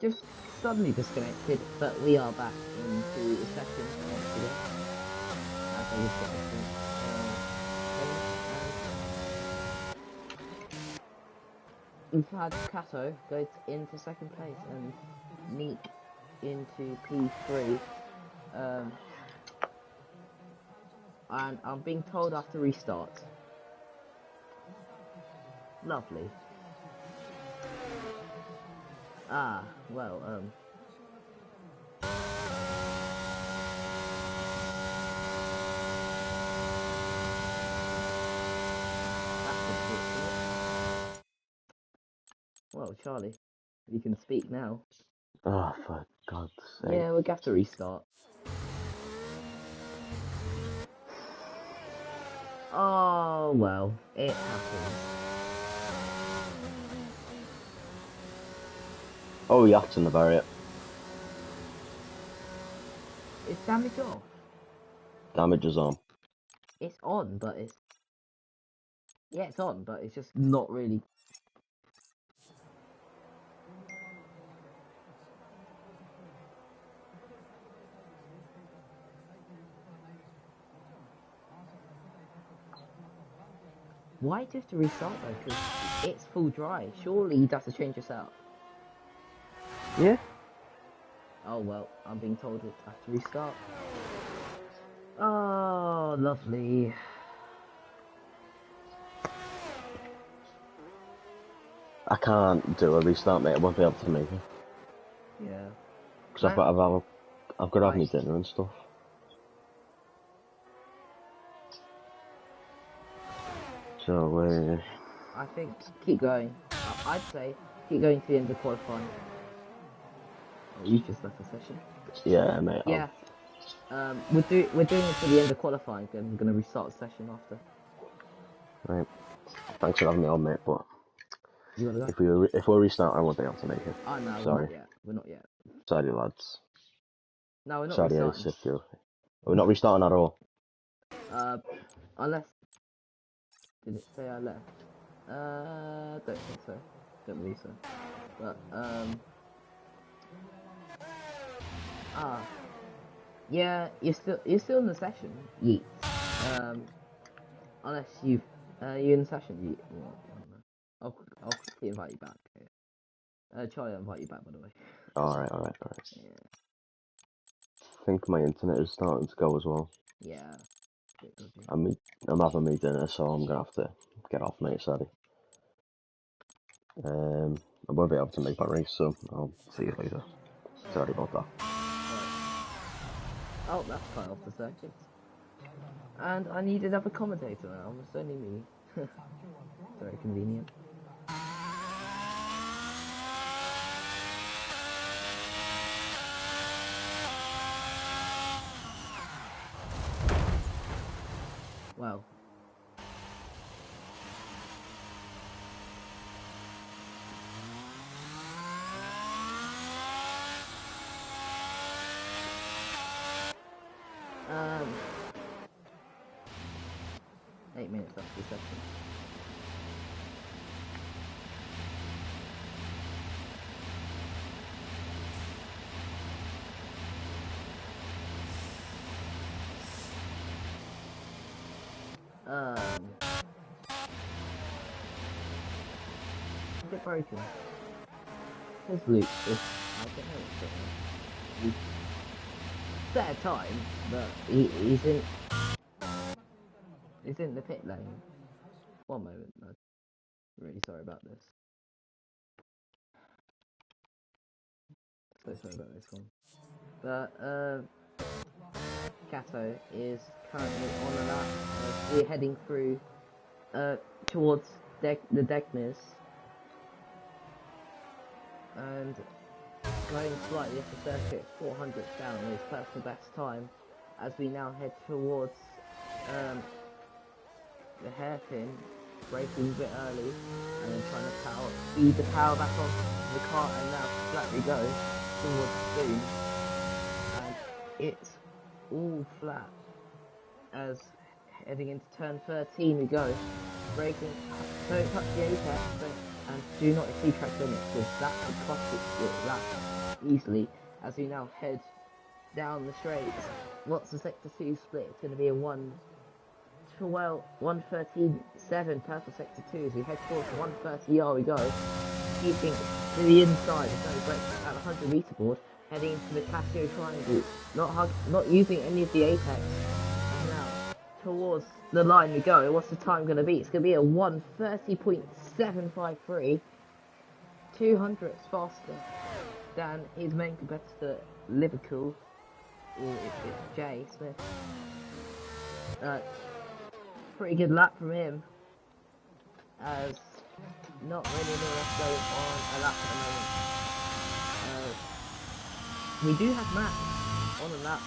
Just suddenly disconnected, but we are back into the session once again. As I just got we've had Kato go into second place and Neek into P3. And I'm being told I have to restart. Lovely. Ah, well, that's unfortunate. Well, Charlie, you can speak now. Oh, for God's sake. Yeah, we'll have to restart. Oh, well, it happens. Oh, you're acting about it. Is damage off? Damage is on. It's on, but it's... Yeah, it's on, but it's just not really... Why do you have to restart though? Because it's full dry. Surely you'd have to change this out. Yeah? Oh well, I'm being told it has to restart. Oh, lovely. I can't do a restart, mate. I won't be able to make it. Yeah. Because I've got to have my dinner and stuff. So, I think keep going. I'd say keep going to the end of qualifying. Oh, you just left the session. yeah, mate. Yeah. We're doing it to the end of qualifying, and we're gonna restart the session after. Right. Thanks for having me on, mate. But You gotta go. if we restart, I won't be able to make it. Oh no, Sorry. we're not yet. We're not yet. Sorry, lads. No, we're not Sorry, restarting. We're not restarting at all. Unless did it say I left? Don't think so. Don't believe so. But yeah, you're still in the session. Yeet. Unless you're in the session. Yeet. Well, I don't know. I'll quickly invite you back. Charlie, I'll invite you back, by the way. Alright. Yeah. I think my internet is starting to go as well. Yeah. I'm having my dinner, so I'm gonna have to get off, mate. Sorry. I won't be able to make my race, so I'll see you later. Sorry about that. Oh, that's cut off the circuit. And I need another commentator now. It's only me. Very convenient. Well. Um, 8 minutes after the session. Is it broken? His loop is, I don't know what's going on. He's better time, but he's in the pit lane. One moment, I'm really sorry about this. So sorry about this one. But Kato is currently on the lap. We're heading through towards the Degners. And going slightly off the circuit, 400 down is personal best time as we now head towards the hairpin, braking a bit early and then trying to feed the power back on the car and now flatly go towards Spoon. And it's all flat as heading into turn 13 we go. Braking, don't touch the apex, and do not exceed track limits, because that could cost it lap easily. As we now head down the straights, what's the sector 2 split? It's going to be a 1:13.7 purple sector 2 as we head towards 1:30. We go, keeping to the inside. There's no brakes at the 100-meter board, heading into the Casio triangle, not using any of the apex. And now towards the line we go. What's the time going to be? It's going to be a 1:30.753, 200ths faster than his main competitor Liverpool, or it's Jay Smith. Pretty good lap from him, as not really anyone else going on a lap at the moment. We do have Max on a lap,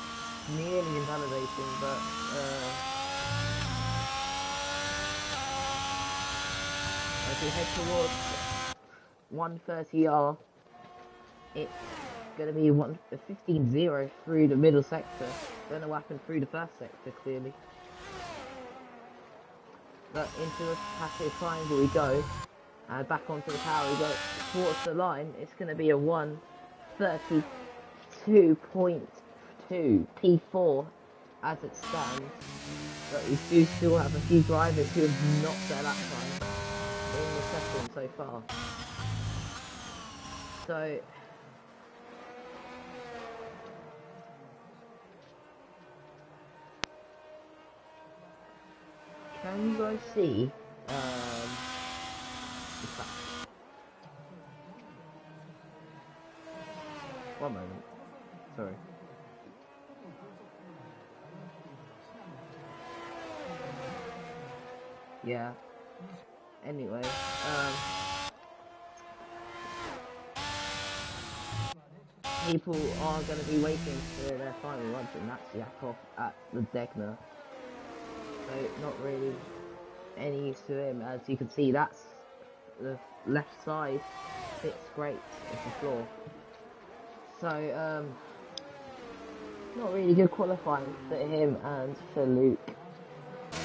nearly invalidation, but as we head towards 1:30, it's going to be 15.0 through the middle sector. Don't know what happened through the first sector, clearly. But into the Casio triangle we go, and back onto the power we go towards the line. It's going to be a 1:32.2 P4 as it stands. But we do still have a few drivers who have not set that time in the session so far. So can you guys see one moment, sorry. Yeah. Anyway, people are going to be waiting for their final run to match Yakov at the Degner. So not really any use to him. As you can see, that's the left side fits great with the floor. So not really good qualifying for him and for Luke.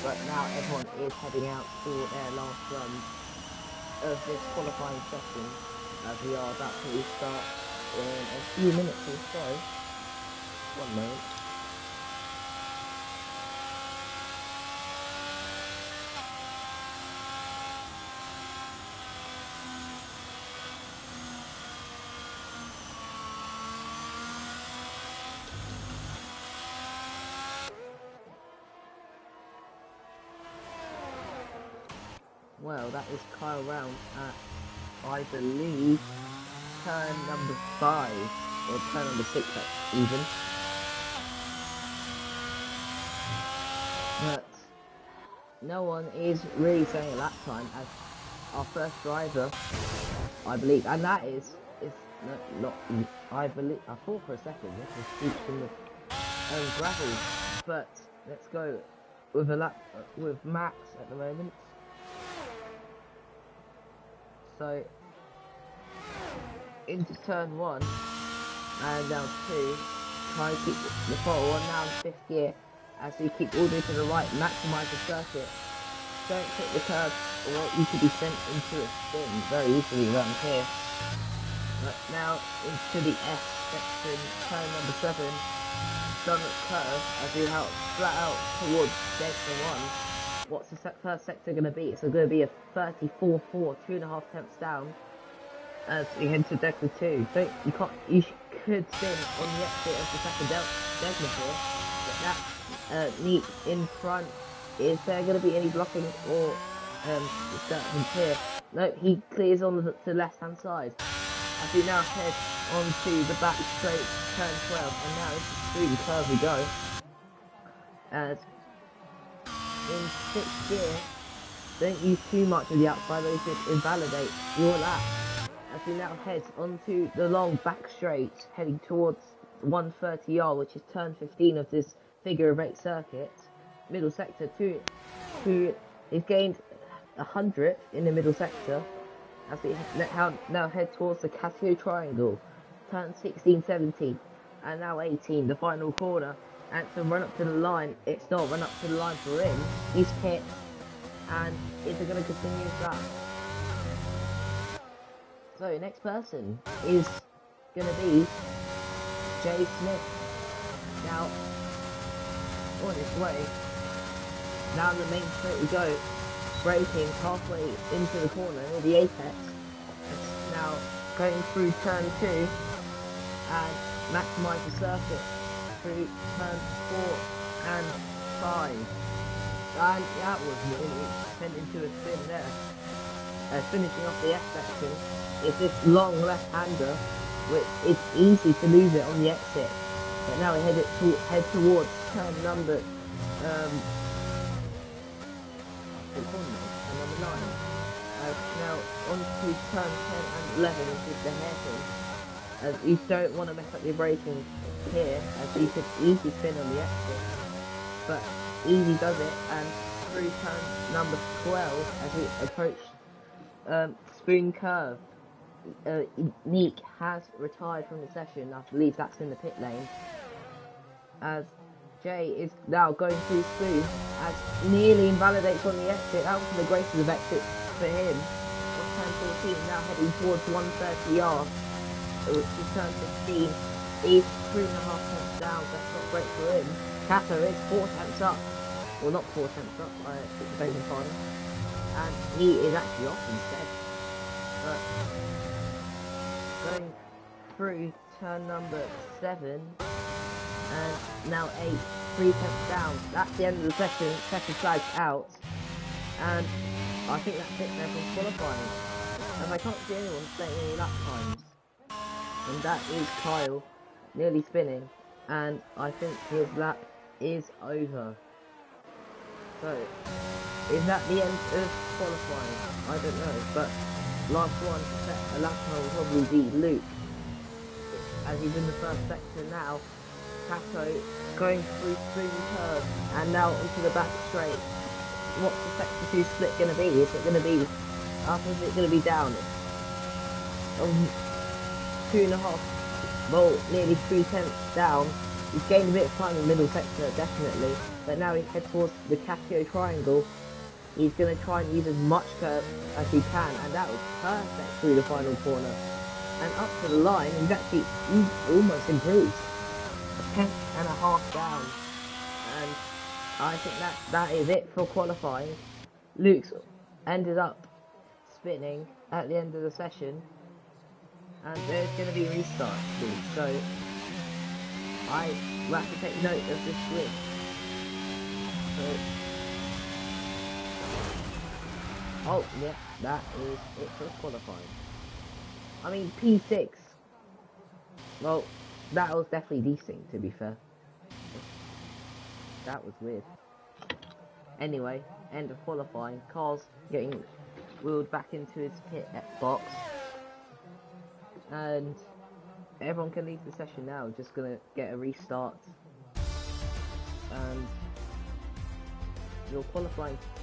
But now everyone is heading out for their last run of this qualifying session, as we are about to start in a few minutes or so. One moment. Well, that is Kyle Round at, I believe, turn number 5, or turn number 6 even. But no one is really saying a lap time, as our first driver, I believe, and that is not, I thought for a second this was Stoops in the gravel, but let's go with a lap with Max at the moment. So into turn 1 and down 2, try to keep the throttle on now in 5th gear as we keep all the way to the right, maximise the circuit. Don't hit the curve or you could be sent into a spin very easily around here. But now into the S section, turn number 7, done the curve as we head flat out towards Degner 1. What's the first sector going to be? It's going to be a 34.4, 2.5 tenths down as we head to Degner 2. You could spin on the exit of the second Degner here, but that neat in front. Is there going to be any blocking or disturbance here? No, he clears on the left hand side. As we now head onto the back straight, turn 12, and now through the curve we go. As in 6th gear, don't use too much of the outside, or you could invalidate your lap. As we now head onto the long back straight, heading towards 1:30, which is turn 15 of this figure of 8 circuit. Middle sector, who is gained 100th in the middle sector. As we now head towards the Casio triangle, turn 16, 17, and now 18, the final corner. And to run up to the line, it's not run up to the line for him. He's hit, and is it going to continue that? So next person is gonna be Jay Smith. Now, on his way down the main straight we go, braking halfway into the corner near the apex. It's now going through turn 2 and maximise the circuit through turn 4 and 5. And that was nearly turned into a spin there. Finishing off the F section is this long left-hander, which is easy to lose it on the exit. But now we head towards turn number turn number 9. Now on to turn 10 and 11, which is the hairpin. As you don't want to mess up your braking here, as you could easily spin on the exit. But easy does it, and through turn number 12 as we approach spoon curve. Neek has retired from the session. I believe that's in the pit lane. As Jay is now going through spoon, as nearly invalidates on the exit. That was the greatest of exits for him. On turn 14, now heading towards 130R, which is turn 15. He's 3.5 tenths down. That's not great for him. Kato is 4 tenths up. Well, not 4 tenths up, I beg your pardon. And he is actually off instead. But going through turn number 7 and now 8, 3 tenths down. That's the end of the session. Session flags out, and I think that's it there from qualifying. As I can't see anyone saying any lap times, and that is Kyle nearly spinning, and I think his lap is over. So is that the end of qualifying? I don't know, but last one to set a lap time will probably be Luke, as he's in the first sector now. Kato going through spoon curve and now onto the back straight. What's the sector 2 split going to be? Is it going to be up? Is it going to be down? 2.5, well, nearly 3 tenths down. He's gained a bit of time in the middle sector, definitely, but now he heads towards the Casio triangle. He's going to try and use as much curve as he can, and that was perfect through the final corner. And up to the line, he's actually almost improved. 10.5 down, and I think that is it for qualifying. Luke's ended up spinning at the end of the session, and there's going to be a restart soon, so I will have to take note of this switch. Oh yeah, that is it for qualifying. I mean, P6, well, that was definitely desync, to be fair. That was weird. Anyway, end of qualifying. Carl's getting wheeled back into his pit box, and everyone can leave the session now. Just gonna get a restart, and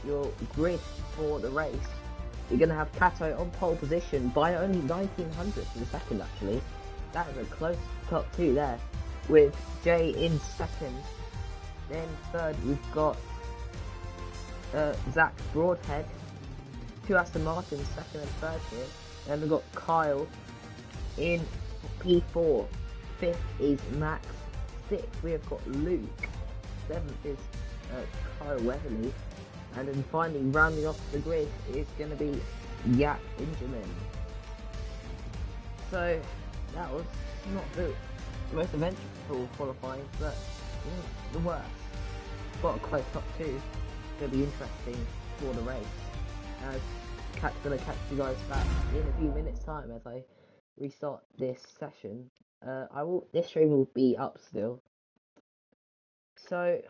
your grid for the race, you're gonna have Kato on pole position by only 1900ths of a second. Actually, that is a close top 2 there, with Jay in second. Then third, we've got Zach Broadhead, 2 Aston Martins, second and third here. Then we've got Kyle in P4. 5th is Max. 6th we have got Luke. 7th is Kyle Weatherly. And then finally rounding off the grid is going to be Yak Ingerman. So that was not the most eventful qualifying, but the worst. Got a close top 2. It's going to be interesting for the race. Gonna catch you guys back in a few minutes time as I restart this session. This stream will be up still. So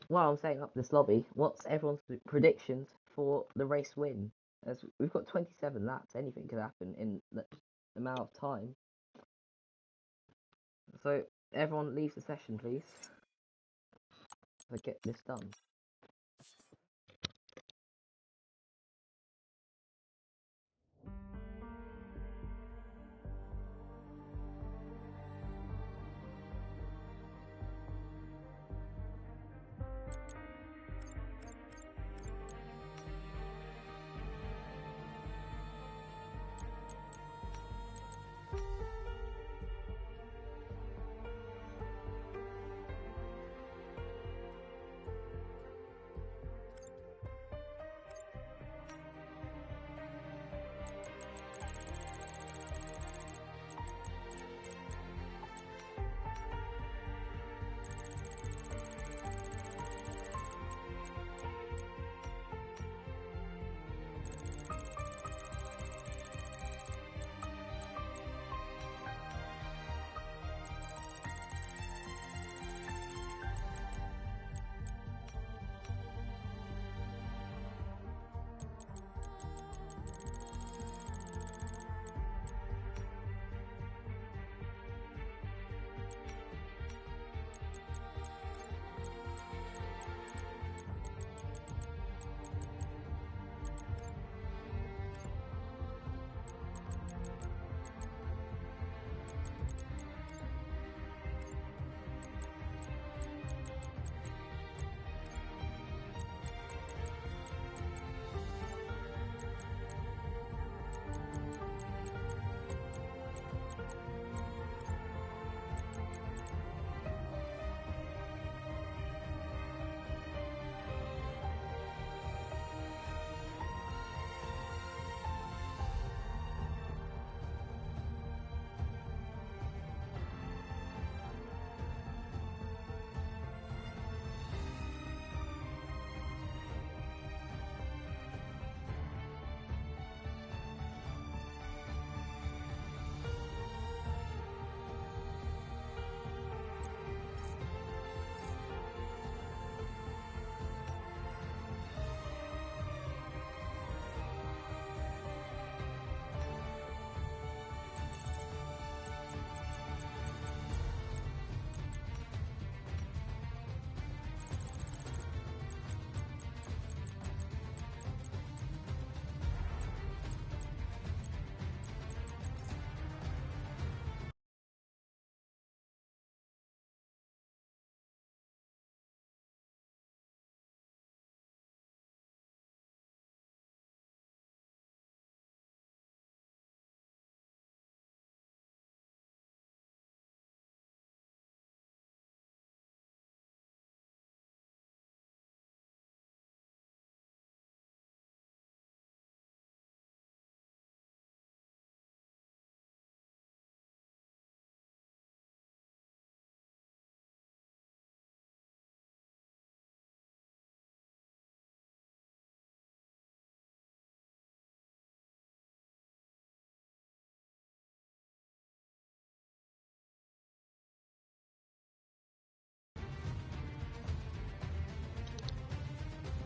while I'm setting up this lobby, what's everyone's predictions for the race win? As we've got 27 laps, anything could happen in the amount of time. So everyone leaves the session, please. So get this done.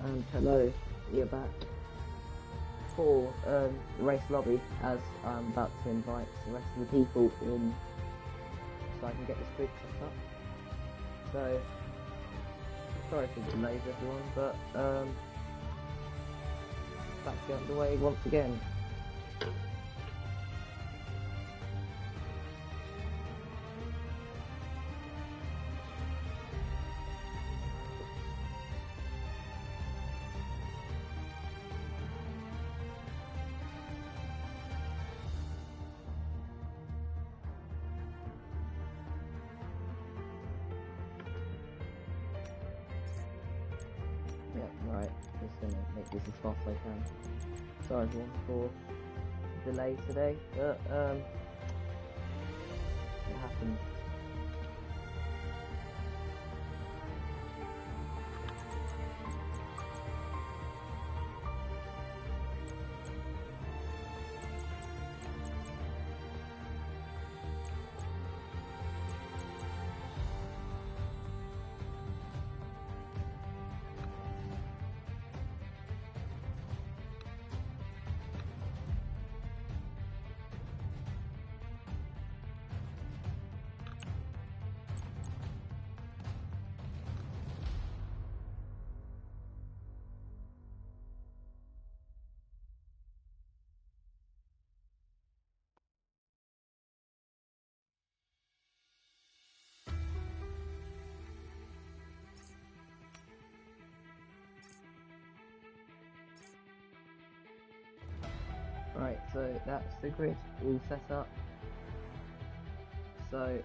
And hello, you're back for race lobby, as I'm about to invite the rest of the people in so I can get this group set up. So, sorry for the delays everyone, but back to get underway once again. Yeah, right, just gonna make this as fast as I can. Sorry everyone for the delay today, but it happens. Right, so that's the grid all set up. So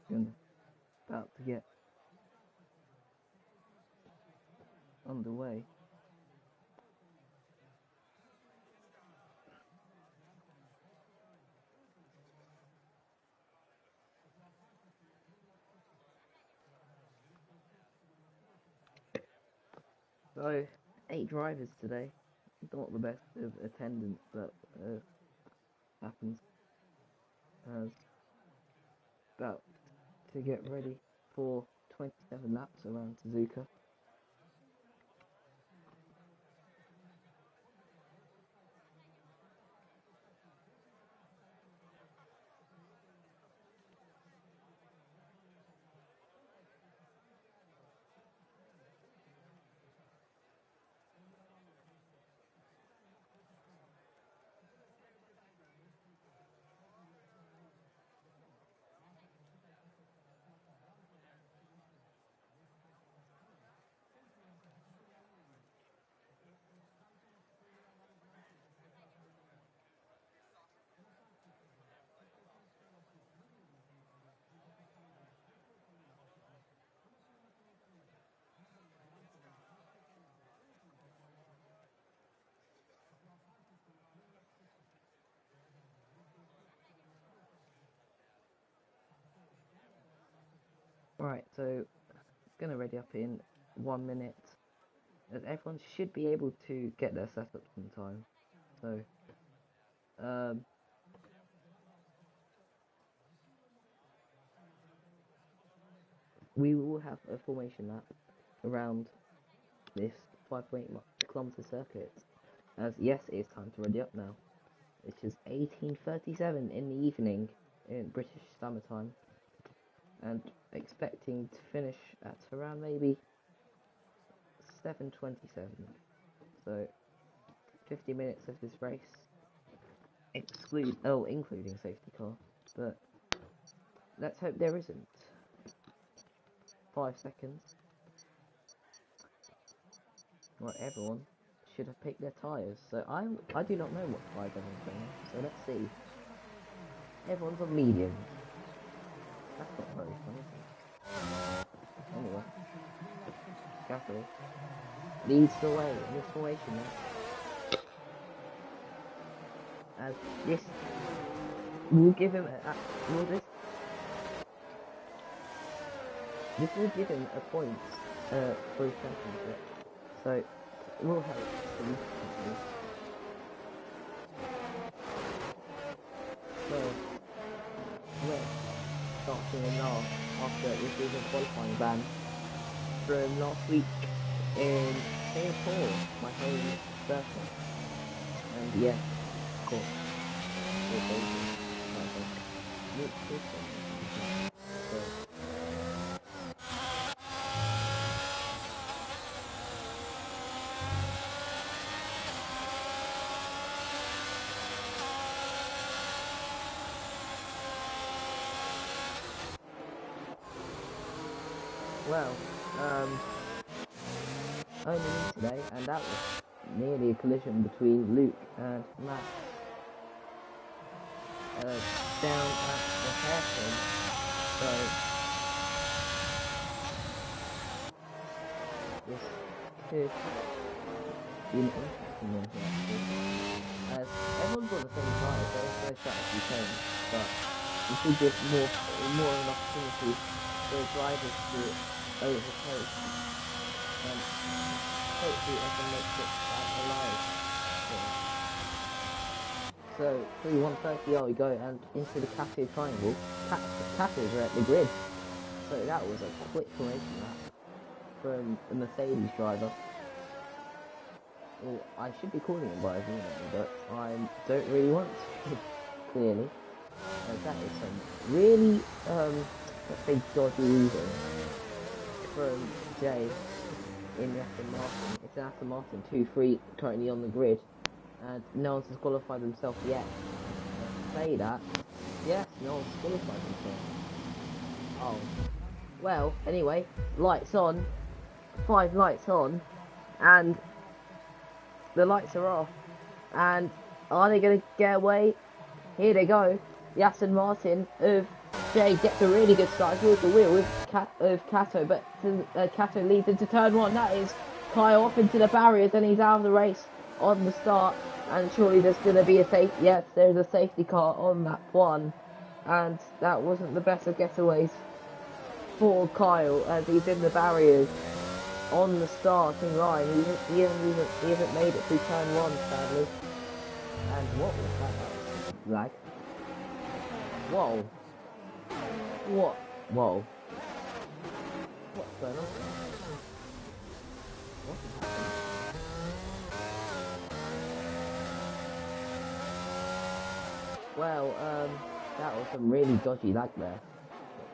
just about to get underway. So 8 drivers today. Not the best of attendance, but happens. As about to get ready for 27 laps around Suzuka. Right, so gonna ready up in 1 minute. As everyone should be able to get their setups in time. So we will have a formation lap around this 5.8 kilometer circuit. As yes, it's time to ready up now. It's just 18:37 in the evening in British Summer Time, and expecting to finish at around maybe 7:27. So 50 minutes of this race, including safety car. But let's hope there isn't. 5 seconds. Well, everyone should have picked their tyres. So I do not know what tyres everyone's on. So let's see. Everyone's on mediums. That's not very fun, is it? Anyway, Gaffney leads the way in this formation now. As this will give him this will give him a point for his championship. So it will help significantly. So we're starting in last after receiving a qualifying ban from last week in Singapore, my home circuit. And yeah, of course, we're basing so well, only me today, and that was nearly a collision between Luke and Max. Down at the hairpin, so this could be an interesting one here actually. As everyone's got the same tyre, so it's no strategy change, but we should give more of an opportunity for drivers to overtake and hopefully everyone makes it out alive. So through 130 we go and into the Cato triangle. Catos are at the grid. So that was a quick formation lap from the Mercedes driver. Well, I should be calling him by his name, but I don't really want to, clearly. That is some really, let's say, dodgy reason from Jay in the Aston Martin. It's an Aston Martin 2-3 currently on the grid, and no one's disqualified themselves yet. Say that, yes, no one's disqualified themselves. Oh, well, anyway, lights on, 5 lights on, and the lights are off, and are they going to get away? Here they go. The Aston Martin of Jay gets a really good start towards the wheel of Cato, but Cato leads into turn 1. That is Kyle off into the barriers, and he's out of the race on the start. And surely there's going to be a safety. Yes, there's a safety car on that one, and that wasn't the best of getaways for Kyle as he's in the barriers on the starting line. He hasn't made it through turn 1, sadly. And what was that? That was lag. Whoa. What? Whoa. What's going on? What happened? Well, that was some really dodgy lag there.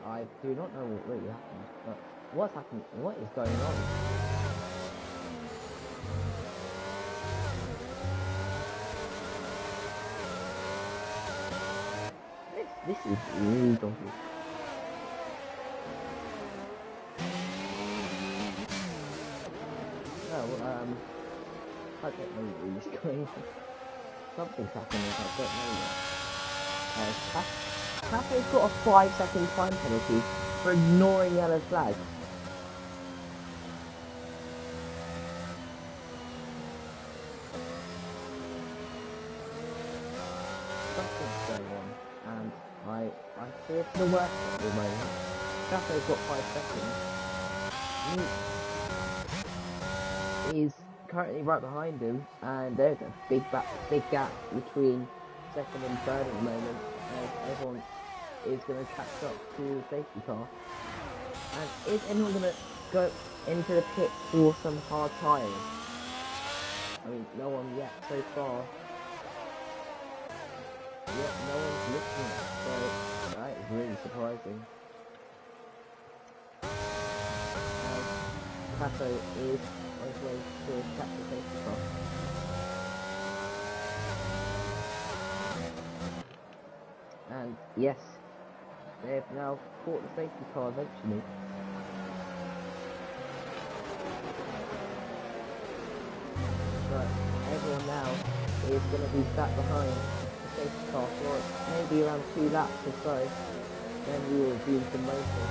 I do not know what really happened, but what's happened? What is going on? This is really dodgy. Well, I don't know what really is going on. Something's happening, I don't know yet. Cafe's got a 5-second time penalty for ignoring yellow flags. Something's going on, and I fear for the worst at the moment. Cafe's got 5 seconds. He's currently right behind him, and there's a big gap between second and third at the moment, as everyone is going to catch up to the safety car. And is anyone going to go into the pits for some hard tyres? I mean, no one yet so far. Yet no one's listening, so that is really surprising. Cato is on his way to catch the safety car. And yes, They've now caught the safety car eventually. But everyone now is going to be sat behind the safety car for maybe around 2 laps or so. Then we will do some racing.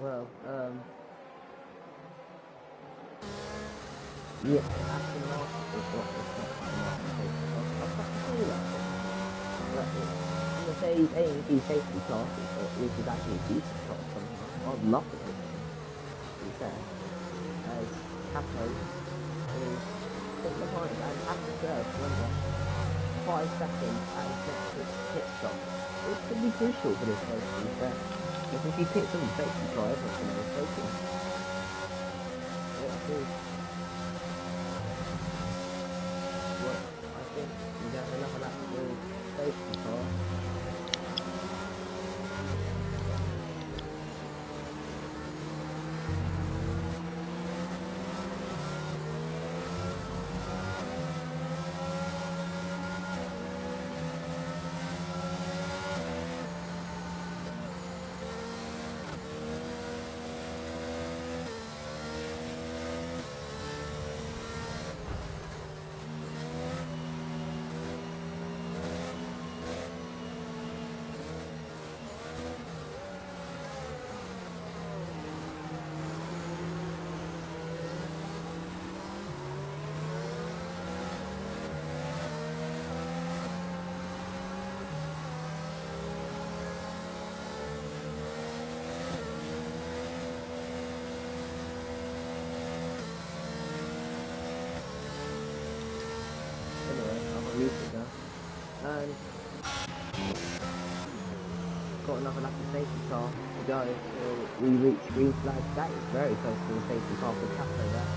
Well, yeah, Aston Martin is not quite Martin I've got to say that. But in the AMG safety car, which is actually a decent car somehow, I'd love to put it, to be fair, as Capo is just behind and has to serve, remember, 5 seconds at his next pit stop. It could be crucial for this race, to be fair, because if he picks up the safety car, everyone's going to overtake him. Let's see. Well, I think we have another lap with safety car. And got another lap of safety car to go till we reach green flag. That is very close to the safety car for Capo there.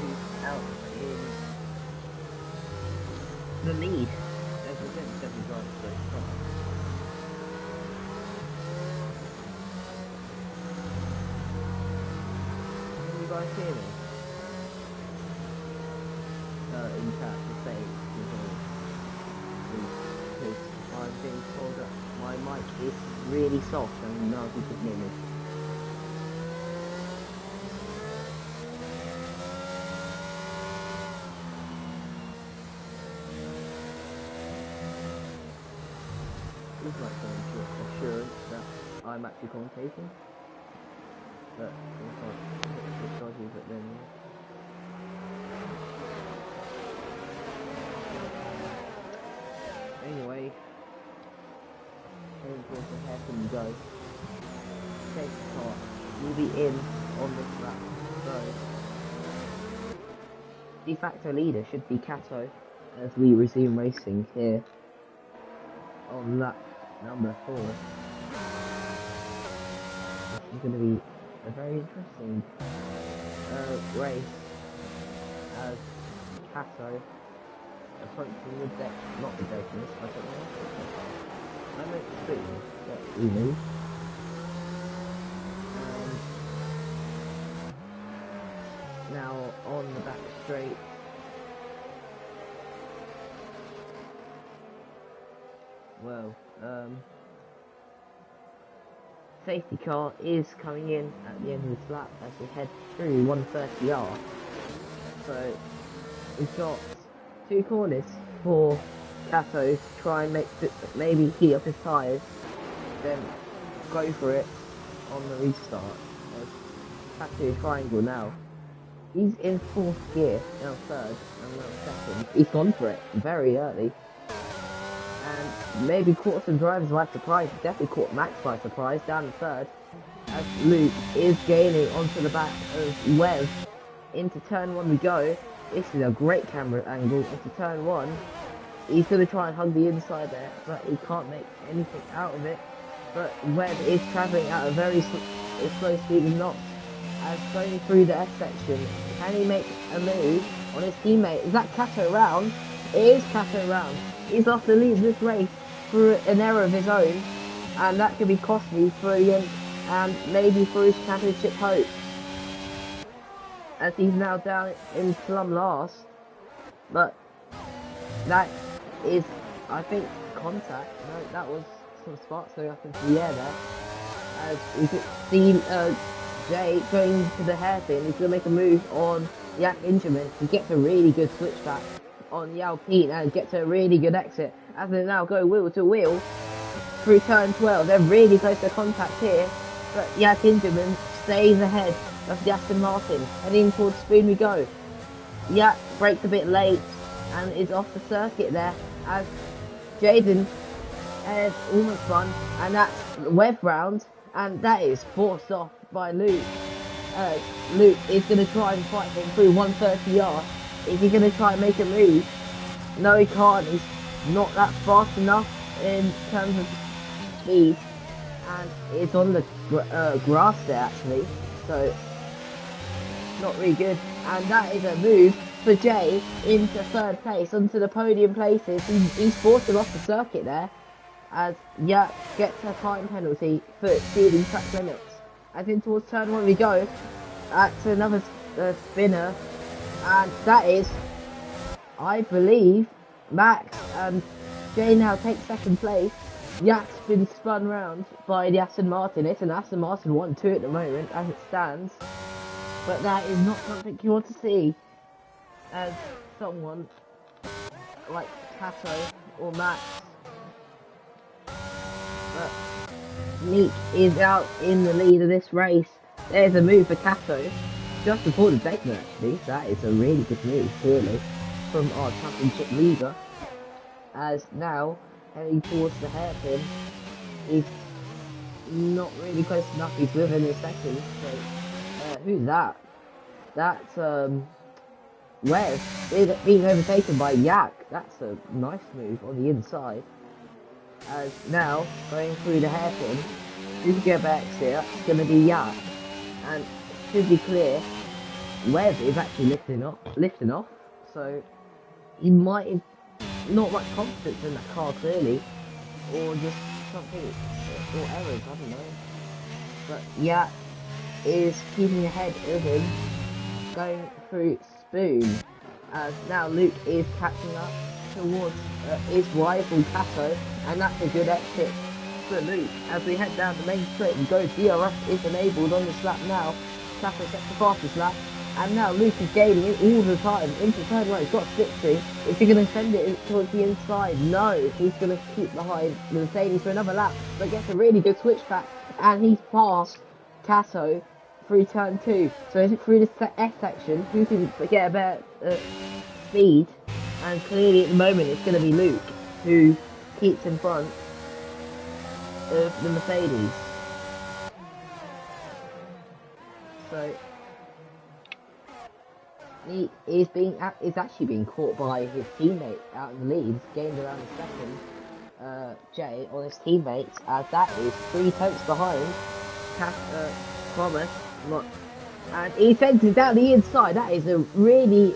He's out in the lead. There's a 77 driver for his car. Can you guys hear me? In chat to say because I'm being told that my mic is really soft and now you can hear me. It's like some assurance that I'm actually commentating, but it's dodgy, but then anyway, heading towards the hairpin go. Safety car will be in on this lap, so de facto leader should be Cato as we resume racing here on lap number 4. This is going to be a very interesting race as Cato approaching the deck, not the deckness, I don't know. I meant speed, but we move. Now on the back straight. Well, safety car is coming in at the end of this lap as we head through 130R. So we've got 2 corners for Cato to try and maybe heat up his tyres, then go for it on the restart. Cato triangle now. He's in 4th gear, now 3rd, and now 2nd. He's gone for it very early. And maybe caught some drivers by surprise, definitely caught Max by surprise, down in 3rd. As Luke is gaining onto the back of Wes. Into turn 1 we go. This is a great camera angle. Into turn 1. He's going to try and hug the inside there, but he can't make anything out of it. But Webb is travelling at a very slow speed of knots. As going through the S section, can he make a move on his teammate? Is that Cato round? It is Cato round. He's lost the lead of this race through an error of his own. and that could be costly for him and maybe for his championship hopes, as he's now down in plumb last. But that is, I think, contact. No, that was some sparks going up into the air there. As we could see Jay going to the hairpin. He's going to make a move on Yak Injamin. He gets a really good switchback on Yao Pete and gets a really good exit. As they now go wheel to wheel through turn 12. They're really close to contact here. But Yak Injamin stays ahead of the Aston Martin. Heading towards Spoon we go. Yak breaks a bit late and is off the circuit there as Jaden has almost won, and that's web round, and that is forced off by Luke. Luke is going to try and fight him through 130R. Is he going to try and make a move? No, he can't. He's not that fast enough in terms of speed, and it's on the grass there actually, so not really good. And that is a move for Jay into third place, onto the podium places. He's forced him off the circuit there, as Yak gets a time penalty for exceeding track limits. As in towards turn 1 we go, that's another spinner, and that is, I believe, Max, and Jay now takes second place. Yak's been spun round by the Aston Martin. It's an Aston Martin 1-2 at the moment as it stands, but that is not something you want to see, as someone like Kato or Max. But Meek is out in the lead of this race. There's a move for Kato just before the segment actually. That is a really good move, clearly, from our championship leader. As now, heading towards the hairpin, he's not really close enough. He's within a second. So, who's that? That's Wes being overtaken by Yak. That's a nice move on the inside. As now, going through the hairpin, who's going to get back here? It's going to be Yak. And to be clear, Wes is actually lifting off. So he might have not much confidence in that car clearly, or just something, or errors, I don't know. But Yak is keeping ahead of him, going through Spoon, as now Luke is catching up towards his rival Kato, and that's a good exit for Luke. As we head down the main straight and go, DRS is enabled on this lap now. Kato sets the fastest lap, and now Luke is gaining it all the time into turn 1. He's got slipstream. Is he going to send it towards the inside? No, he's going to keep behind the Mercedes for another lap, but gets a really good switchback, and he's past Kato through turn 2. So through the S section, who can get a better speed? And clearly at the moment it's going to be Luke who keeps in front of the Mercedes. So he is actually being caught by his teammate out in the lead. He's gained around a second, Jay, on his teammates, as that is 3 tenths behind Thomas. And he sends it down the inside. That is a really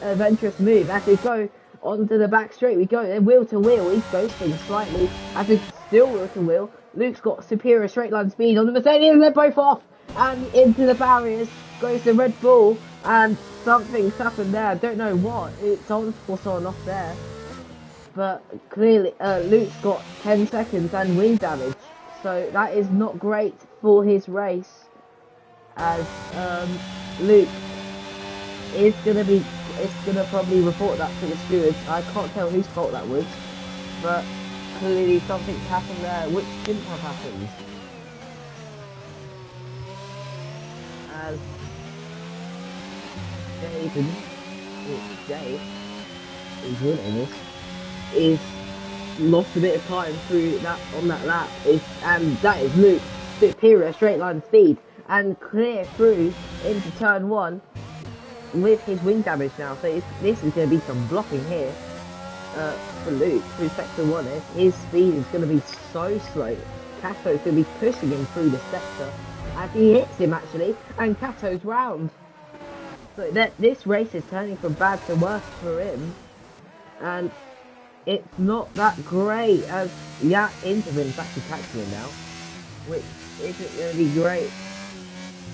adventurous move. As we go onto the back straight, we go then wheel to wheel. He's ghosting slightly as it's still wheel to wheel. Luke's got superior straight line speed on the Mercedes, and they're both off and into the barriers. Goes the Red Bull, and something's happened there. I don't know what. It's on for someone off there, but clearly Luke's got 10 seconds and wing damage, so that is not great for his race. As Luke is gonna probably report that to the stewards. I can't tell whose fault that was, but clearly something's happened there which shouldn't have happened. As Jay is winning this, is lost a bit of time through that on that lap, and that is Luke's superior straight line speed, and clear through into turn 1 with his wing damage now. So this is going to be some blocking here for Luke through sector 1. His speed is going to be so slow. Kato's going to be pushing him through the sector as he hits him actually, and Kato's round. So this race is turning from bad to worse for him, and it's not that great as Intervin's actually catching him now, which isn't going to be great.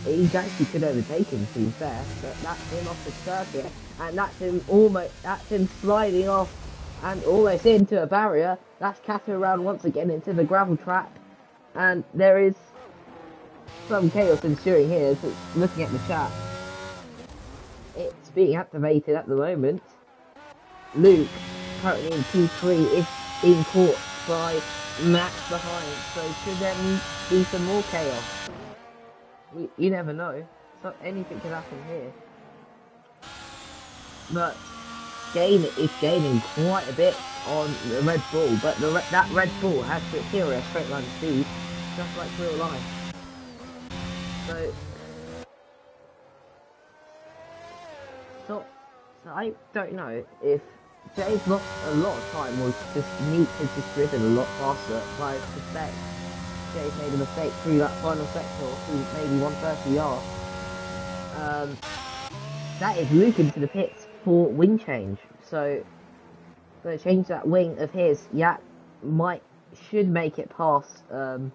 He actually could overtake him, to be fair, but that's him off the circuit, and that's him sliding off and almost into a barrier. That's Kato around once again into the gravel trap, and there is some chaos ensuing here. So looking at the chat, it's being activated at the moment. Luke, currently in P3, is being caught by Max behind, so could there be some more chaos? You never know. So anything could happen here. But is gaining quite a bit on the Red Bull, but that Red Bull has superior straight line speed, just like real life. So I don't know if Jay's lost a lot of time or just Neat has just driven a lot faster, but I suspect Jay's made a mistake through that final sector through maybe 130R. That is Luke into the pits for wing change, so gonna change that wing of his. Should make it past the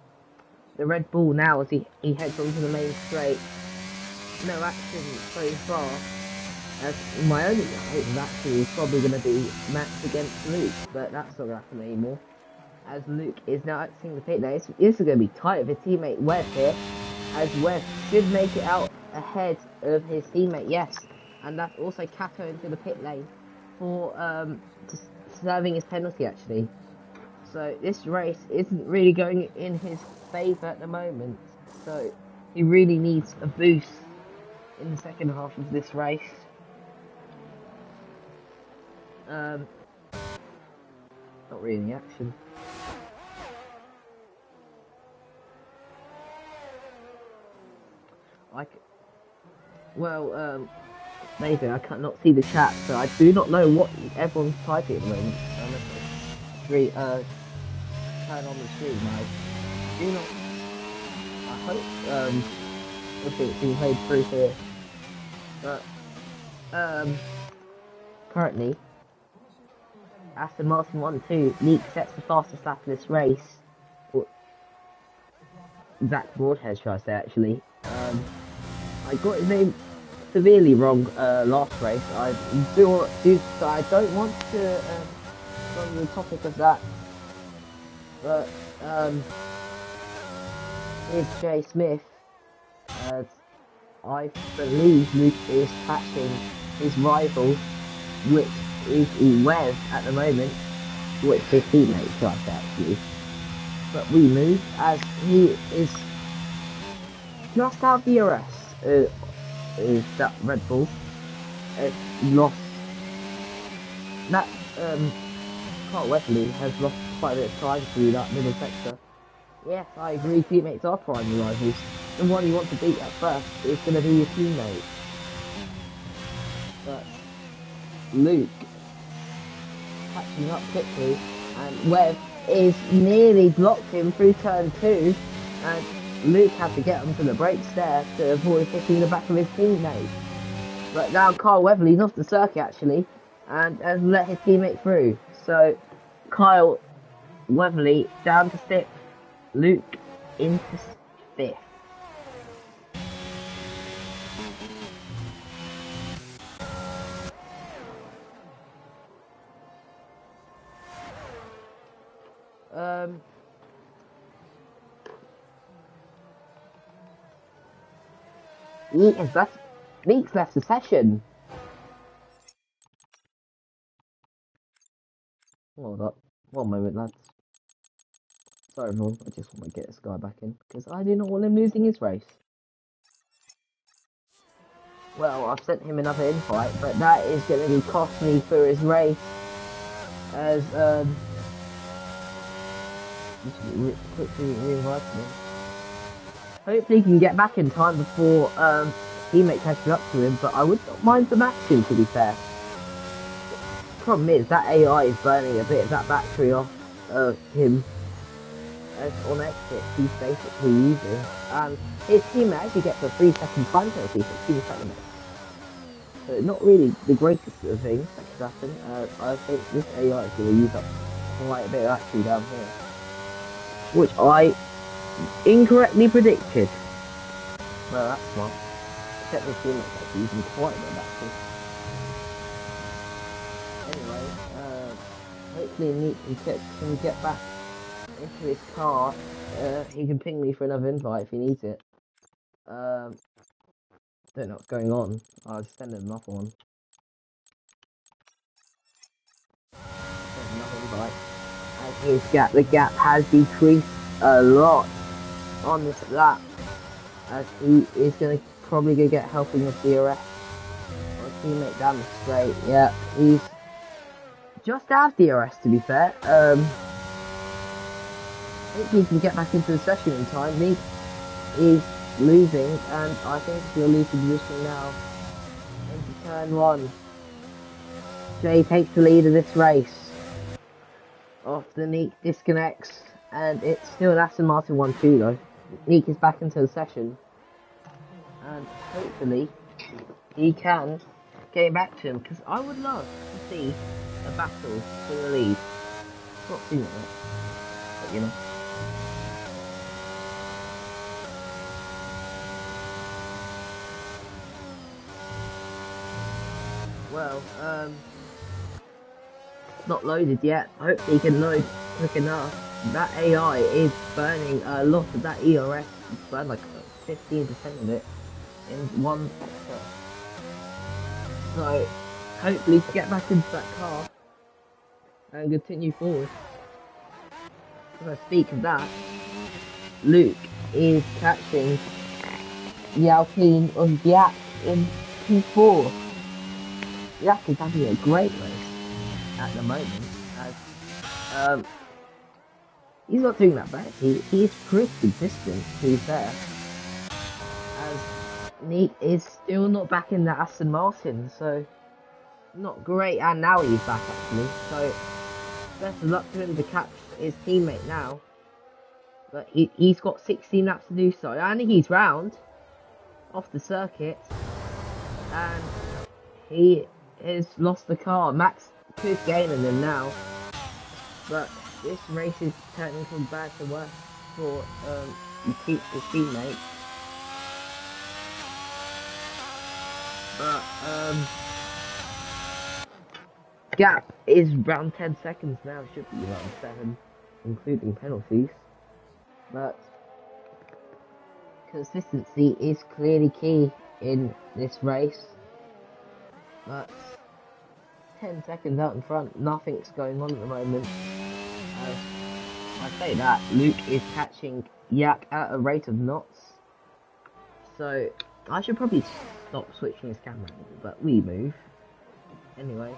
Red Bull now as he heads onto the main straight. No action so far. As my only hope of actually is probably going to be Max against Luke, but that's not going to happen anymore. As Luke is now exiting the pit lane, this is going to be tight with his teammate Webb here, as Webb should make it out ahead of his teammate, yes, and that's also Kato into the pit lane for serving his penalty actually. So this race isn't really going in his favour at the moment, so he really needs a boost in the second half of this race. Not really any action. Maybe I cannot see the chat, so I do not know what everyone's typing at the moment. Turn on the stream. I do not. I hope if it's being played through here, but currently Aston Martin 1-2, Neek sets the fastest lap of this race. Zach Broadhead, should I say, actually. I got his name severely wrong last race. I don't want to on the topic of that, but here's Jay Smith, as I believe Luke is catching his rival, which is Wes at the moment, which his teammate tried actually. But we move as he is just out of the DRS. Is that Red Bull lost? That Carl Wesley has lost quite a bit of time through that middle sector. Yes, I agree. Teammates are primary rivals. The one you want to beat at first is going to be your teammate. But Luke catching up quickly, and Webb is nearly blocked him through turn 2, and Luke had to get onto the brakes there to avoid hitting the back of his teammate. But now Kyle Weatherly's off the circuit actually, and has let his teammate through. So Kyle Weatherly down to 6th, Luke into 5th. Leaks left the session. Hold up. One moment, lads. Sorry, everyone. I just want to get this guy back in, because I do not want him losing his race. Well, I've sent him another invite, but that is going to be costly for his race. As, just quickly re-invite him. Hopefully he can get back in time before teammate catches up to him, but I would not mind some action, to be fair. The problem is that AI is burning a bit of that battery off him. As on exit, he's basically using, and his teammate actually gets a 3-second time penalty for 2 seconds. So not really the greatest of things that could happen. I think this AI is going to use up quite a bit of battery down here, which I incorrectly predicted. Well, that's smart. Except my teammates actually using quite a bit of battery. Anyway, hopefully Neat can get back into his car. He can ping me for another invite if he needs it. Don't know what's going on. I'll just send him another one. Send another invite. And the gap has decreased a lot on this lap, as he is probably gonna get helping with DRS. Or teammate down the straight. Yeah, he's just out of DRS to be fair. I think he can get back into the session in time. He is losing, and I think he'll lose the position now into turn 1. Jay takes the lead of this race. After Neek disconnects, and it's still an Aston Martin 1-2 though. Neek is back into the session, and hopefully he can get back to him, because I would love to see a battle for the lead. Not seen it yet, but you know. Well, it's not loaded yet. Hopefully he can load quick enough. That AI is burning a lot of that ERS. It's burned like 15% of it in one sector. So, hopefully to get back into that car and continue forward. As I speak of that, Luke is catching the Alpine of Yak in P4. Yak is having a great race at the moment, as he's not doing that bad. He is pretty consistent, to be fair. As Neat is still not back in the Aston Martin, so not great. And now he's back actually, so best of luck to him to catch his teammate now. But he's got 16 laps to do so, and he's round off the circuit, and he has lost the car. Max could gain on him now, but this race is turning from bad to worse for his teammate. But gap is around 10 seconds now. Should be around 7, including penalties. But consistency is clearly key in this race. But 10 seconds out in front, nothing's going on at the moment. I say that, Luke is catching Yak at a rate of knots. So, I should probably stop switching his camera angle, but we move. Anyway,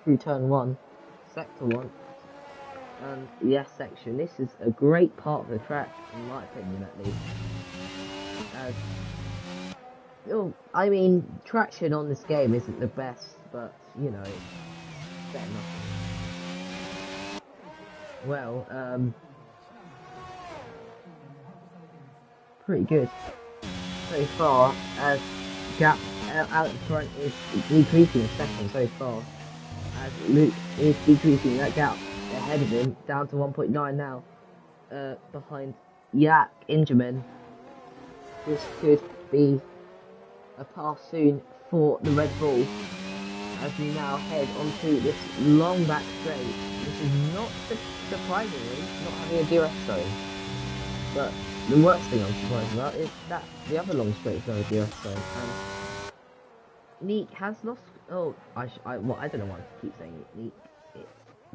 through turn 1, sector 1, and the S section. This is a great part of the track, in my opinion at least. As, I mean, traction on this game isn't the best, but, you know, it's better enough. Well, pretty good so far, as gap out in front is decreasing a second so far, as Luke is decreasing that gap ahead of him down to 1.9 now, behind Yak Ingerman. This could be a pass soon for the Red Bull, as we now head onto this long back straight, which is not surprisingly not having a DRS zone. But the worst thing I'm surprised about is that the other long straight is no DRS zone, and Neek has lost. Oh, I don't know why I keep saying it. Neek,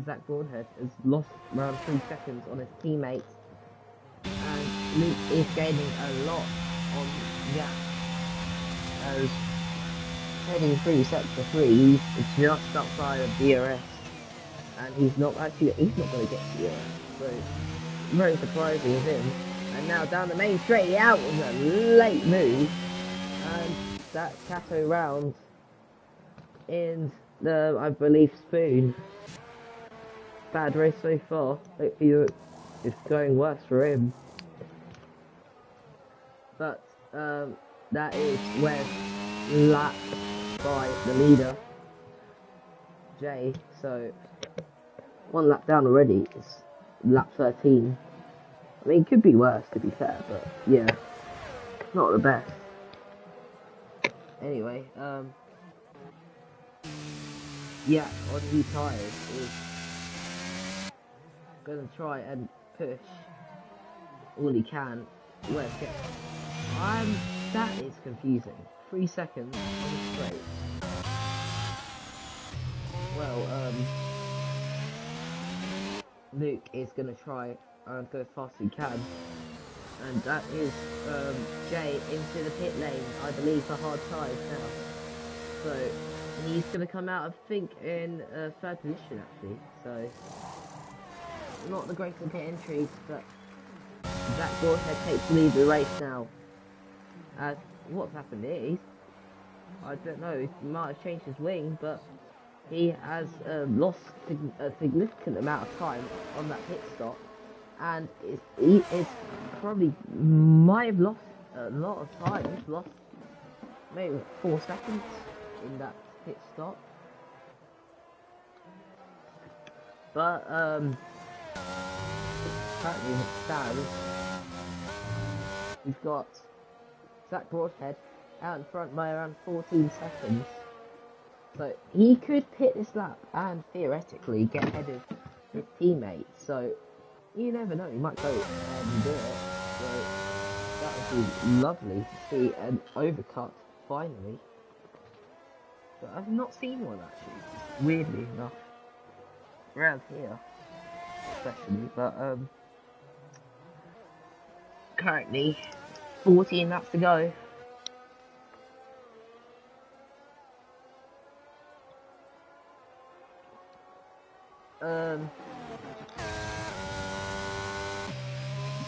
Zach Broadhead has lost around 3 seconds on his teammate, and Luke is gaining a lot on Yak. As heading through sector 3, he's just outside of DRS, and he's not going to get DRS, so very surprising of him. And now down the main straight, out was a late move, and that Cato round in the, I believe, Spoon. Bad race so far. Hopefully it's going worse for him. But that is when lap by the leader, Jay. So 1 lap down already. It's lap 13. I mean, it could be worse to be fair, but yeah, not the best. Anyway, yeah, on new tyres is gonna try and push all he can. Let's get. That is confusing. 3 seconds on the straight. Well, Luke is gonna try and go fast as he can, and that is Jay into the pit lane, I believe, for hard tyres now. So he's gonna come out, I think, in 3rd position actually. So not the greatest pit entries, but Jack Broadhead takes the lead of the race now. As what's happened is, I don't know, he might have changed his wing, but he has lost a significant amount of time on that pit stop, and he probably might have lost a lot of time. He's lost maybe 4 seconds in that pit stop. But currently it stands. We've got Zach Broadhead out in front by around 14 seconds. So he could pit this lap and theoretically get ahead of his teammate. So you never know, he might go and do it. So that would be lovely to see an overcut finally. But I've not seen one actually, weirdly enough. Around here especially, but currently 14 laps to go.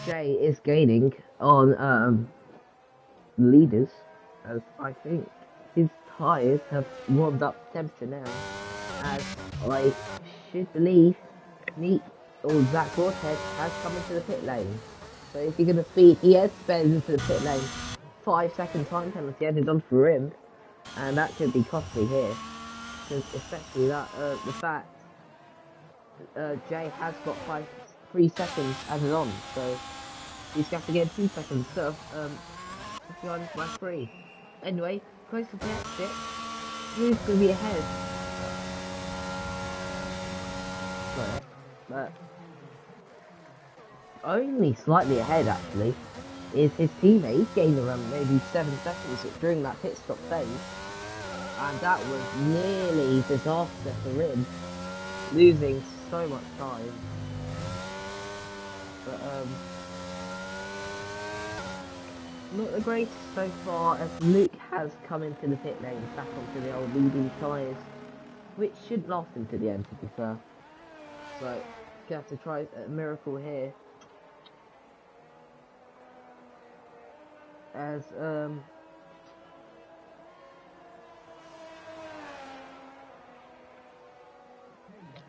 Jay is gaining on leaders, as I think his tyres have warmed up temperature now, as I should believe Zach Broadhead has come into the pit lane. So if you're going to speed, he has sped into the pit lane. 5-second time penalty added on for him, and that could be costly here, especially that the fact Jay has got 3 seconds added on, so he's got to get 2 seconds instead of behind by 3. Anyway, close to the exit. Who's going to be ahead? Sorry, but only slightly ahead actually is his teammate. He's gained around maybe 7 seconds during that pit stop phase, and that was nearly disaster for him, losing so much time. But not the greatest so far, as Luke has come into the pit lane back onto the old medium tyres, which should last him to the end, to be fair. So you have to try a miracle here, as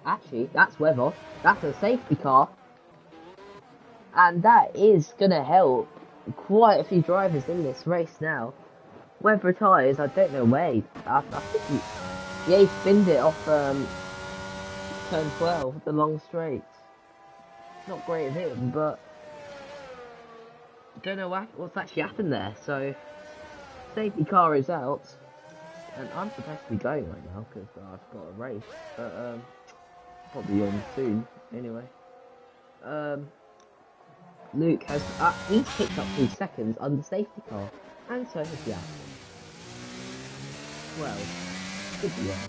actually that's weather, that's a safety car, and that is gonna help quite a few drivers in this race now. Weather tyres, I don't know where, I think he spinned it off turn 12, the long straight. Not great of him, but don't know what's actually happened there. So safety car is out, and I'm supposed to be going right now because I've got a race, but probably on soon anyway. Luke has he's picked up 3 seconds under safety car, and so has Jack. Well, could be worse.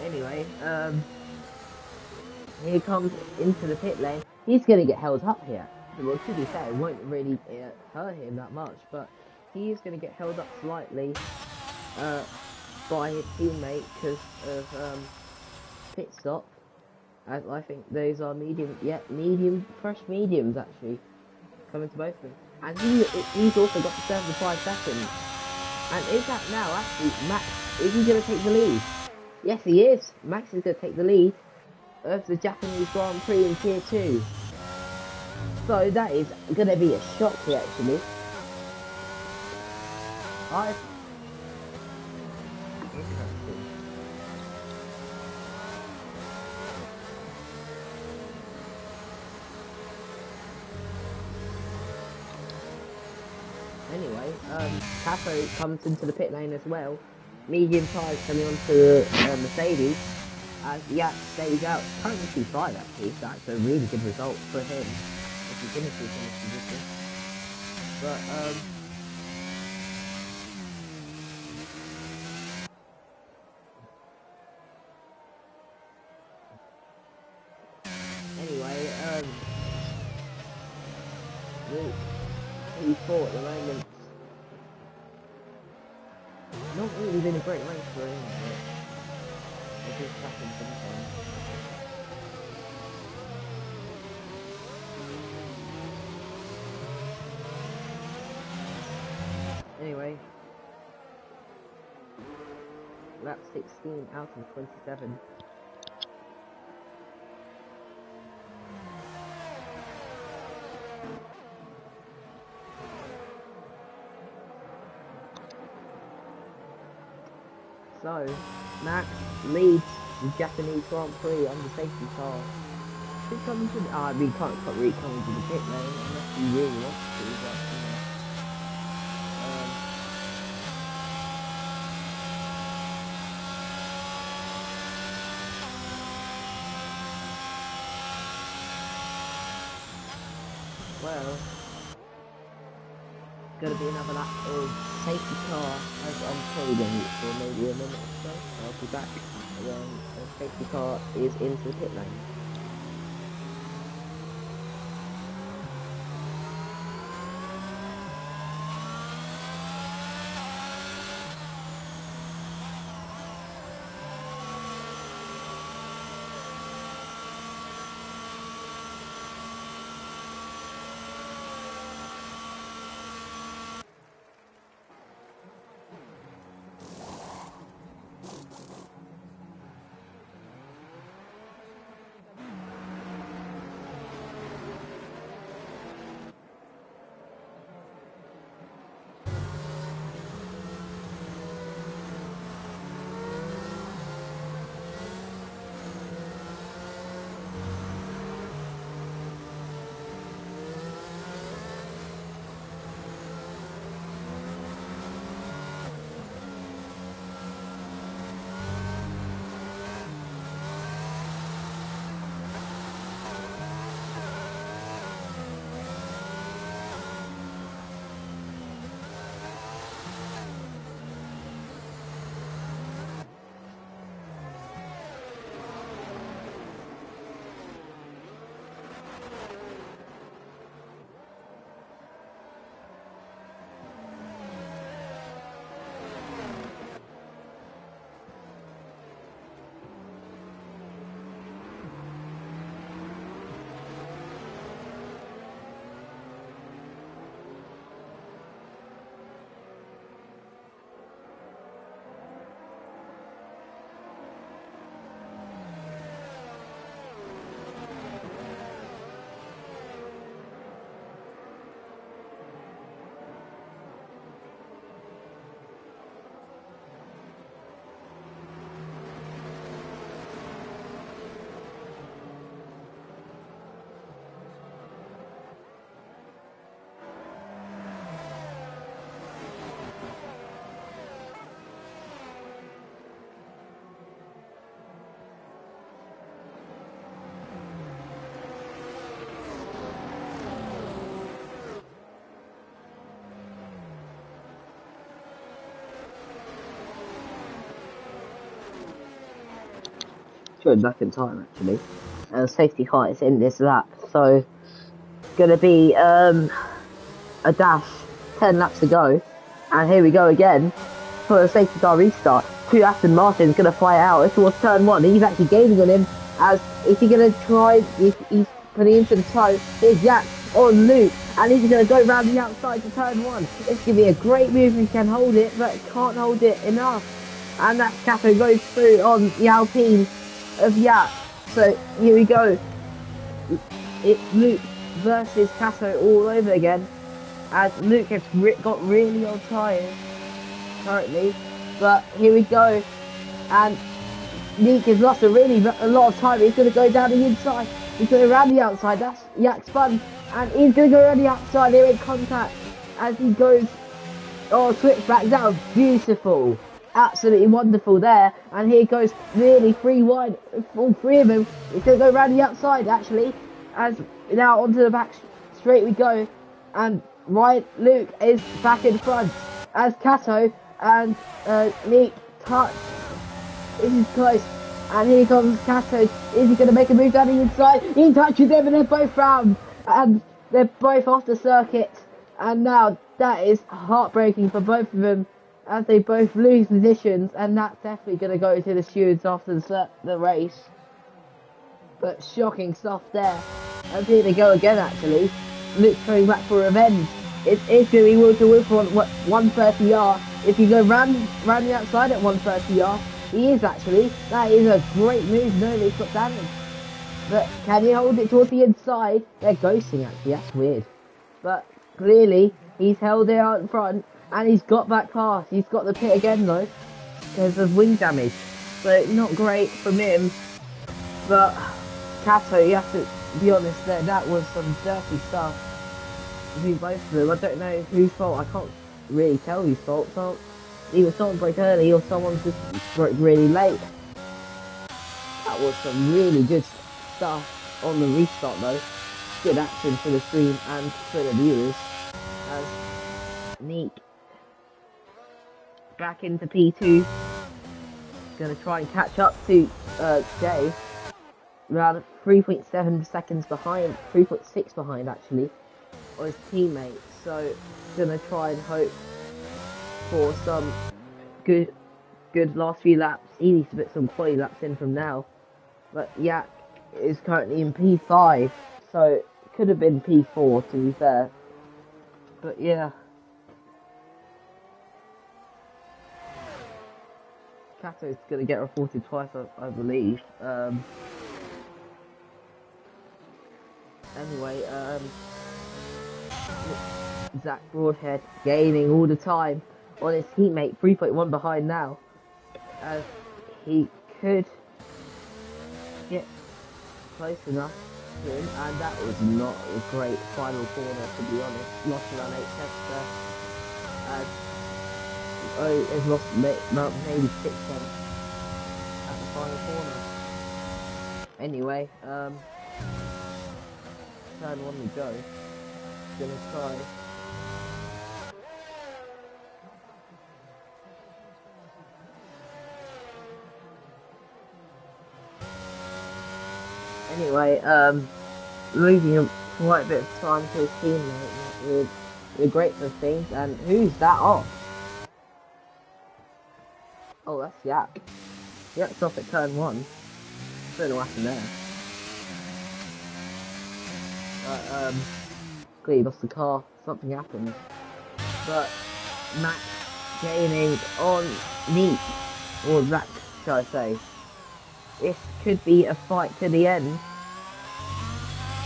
Anyway, he comes into the pit lane. He's going to get held up here. Well, to be fair, it won't really hurt him that much, but he is going to get held up slightly by his teammate because of pit stop. As I think those are fresh mediums actually, coming to both of them. And he's also got the 75 seconds. And is that now actually Max? Is he going to take the lead? Yes, he is. Max is going to take the lead. of the Japanese Grand Prix in Tier 2. So that is going to be a shock actually. Interesting. Anyway, Capo comes into the pit lane as well. Medium tyres coming onto the Mercedes. As Yacht stays out. Currently P5 actually, so that's a really good result for him. If he finishes in this position. But, anyway, Luke, P4 at the moment. Not really been a great race for him, but it just happens sometimes. Anyway, lap 16 out of 27. So, Max leads the Japanese Grand Prix on the safety car. Should come into the, we can't really come into the pit lane unless you really want to, but, you know. Well, gonna be another lap of safety car, as I'm probably going to use for maybe a minute or so. I'll be back when the safety car is into the pit lane. Good back in time actually. Safety car is in this lap, so gonna be a dash, 10 laps to go, and here we go again for a safety car restart. Two Aston Martin's gonna fly out towards turn one. He's actually gaining on him. As is he gonna try? If he's putting into the toe, here's Jack on Luke, and he's gonna go round the outside to turn one. It's gonna be a great move if he can hold it, but can't hold it enough. And that Capo goes through on the Alpine of Yacht. So here we go. It's Luke versus Casso all over again. As Luke has got really old tyres currently, but here we go. And Nick has lost a lot of time. He's going to go down the inside. He's going around the outside. That's Yak's fun. And he's going to go around the outside. They're in contact as he goes. Oh, switchback. That was beautiful. Absolutely wonderful there. And here goes really three wide. All three of them. He's going to go around the outside actually. As now onto the back straight we go. And Luke is back in front. As Cato and Nick touch. This is close. And here comes Cato. Is he going to make a move down the inside? He touches them and they're both round. And they're both off the circuit. And now that is heartbreaking for both of them as they both lose positions. And that's definitely going to go to the stewards after the race. But shocking stuff there. And here they go again actually. Luke's coming back for revenge. It's going to be will to will for 130R. If you go round the outside at 130R, he is actually. That is a great move. No, he's got damage. But can he hold it towards the inside? They're ghosting actually. That's weird. But clearly he's held it out in front and he's got back past. He's got the pit again though because of wing damage. So not great from him. But Cato, you have to be honest there. That was some dirty stuff. Both of them. I don't know whose fault. I can't really tell whose fault. So either someone broke early or someone just broke really late. That was some really good stuff on the restart though. Good action for the stream and for the viewers. As Neek back into P2. Gonna try and catch up to Jay. Around 3.7 seconds behind, 3.6 behind actually, on his teammate. So gonna try and hope for some good last few laps. He needs to put some quality laps in from now. But Yak is currently in P5, so it could have been P4 to be fair. But yeah. Kato's gonna get reported twice, I believe. Anyway, Zach Broadhead gaining all the time on his teammate, 3.1 behind now, as he could get close enough to him, and that was not a great final corner to be honest. Lost around 8 tenths there, as has lost maybe 6 tenths at the final corner. Anyway, turn one we go. Gonna try. Anyway, losing quite a bit of time to his teammate with great for things. And who's that off? Oh, that's Yak. Yak's off at turn one. Don't know what happened there. Clearly lost the car. Something happened. But Max gaining on Neat, or Zach, shall I say. This could be a fight to the end.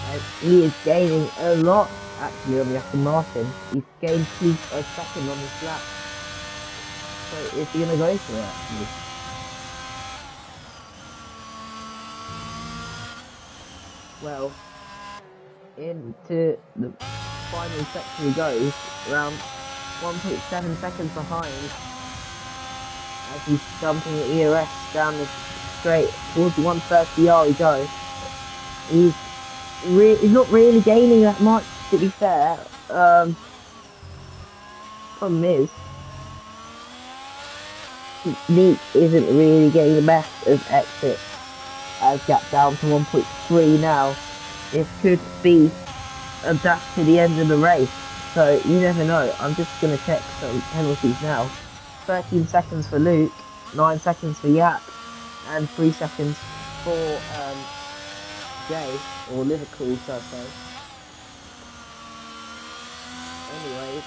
As he is gaining a lot actually on the Aston Martin. He's gained a second on this lap. So is he gonna go for it actually? Well, into the final section he goes, around 1.7 seconds behind, as he's jumping the ERS down the straight towards the 130R he goes. He's not really gaining that much to be fair. Problem is, Neek isn't really getting the best of exits. As gap down to 1.3 now. This could be a dash to the end of the race, so you never know. I'm just going to check some penalties now. 13 seconds for Luke, 9 seconds for Yak, and 3 seconds for Jay, or Liverpool, so to say. Anyways,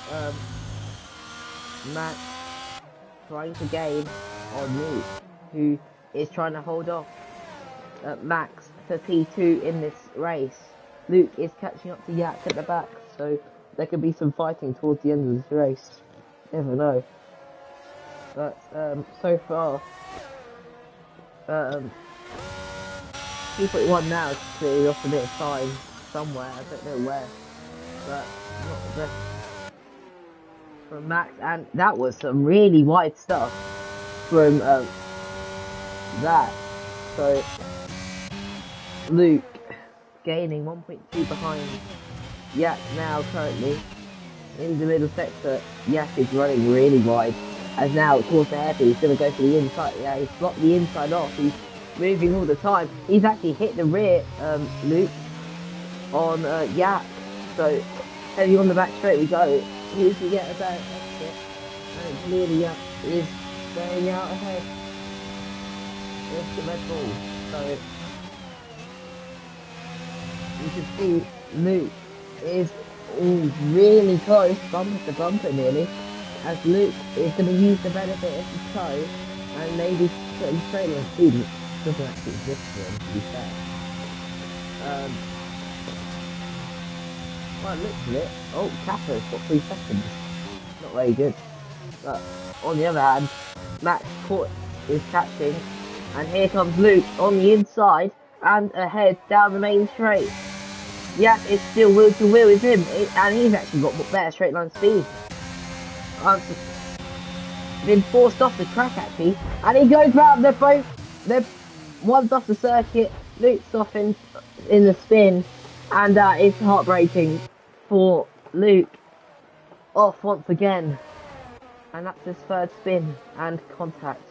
Max trying to gain on Luke, who is trying to hold off Max to P2 in this race. Luke is catching up to Yak at the back, so there could be some fighting towards the end of this race. Never know. But so far, P41 now is clearly off a bit of time somewhere. I don't know where, but not the best from Max. And that was some really wide stuff from that. So Luke gaining 1.2 behind Yak now currently in the middle sector. Yak is running really wide, as now towards the hairpin he's going to go for the inside. Yeah, he's blocked the inside off. He's moving all the time. He's actually hit the rear Luke on Yak. So heavy on the back straight we go. Who's to get a better exit? And clearly Yak is going out ahead. It's the red ball. So you can see Luke is really close, bumper to bumper nearly, as Luke is going to use the benefit of his toe and maybe putting straight on speed, which doesn't actually exist for him, to be fair. Well, looks it. Oh, Kappa's got 3 seconds. Not very good. But on the other hand, Max Court is catching, and here comes Luke on the inside and ahead down the main straight. Yak is still wheel to wheel with him, and he's actually got better straight line speed. I've been forced off the track actually, and he goes round. They're one's off the circuit, Luke's off in the spin, and it's heartbreaking for Luke. Off once again, and that's his 3rd spin and contact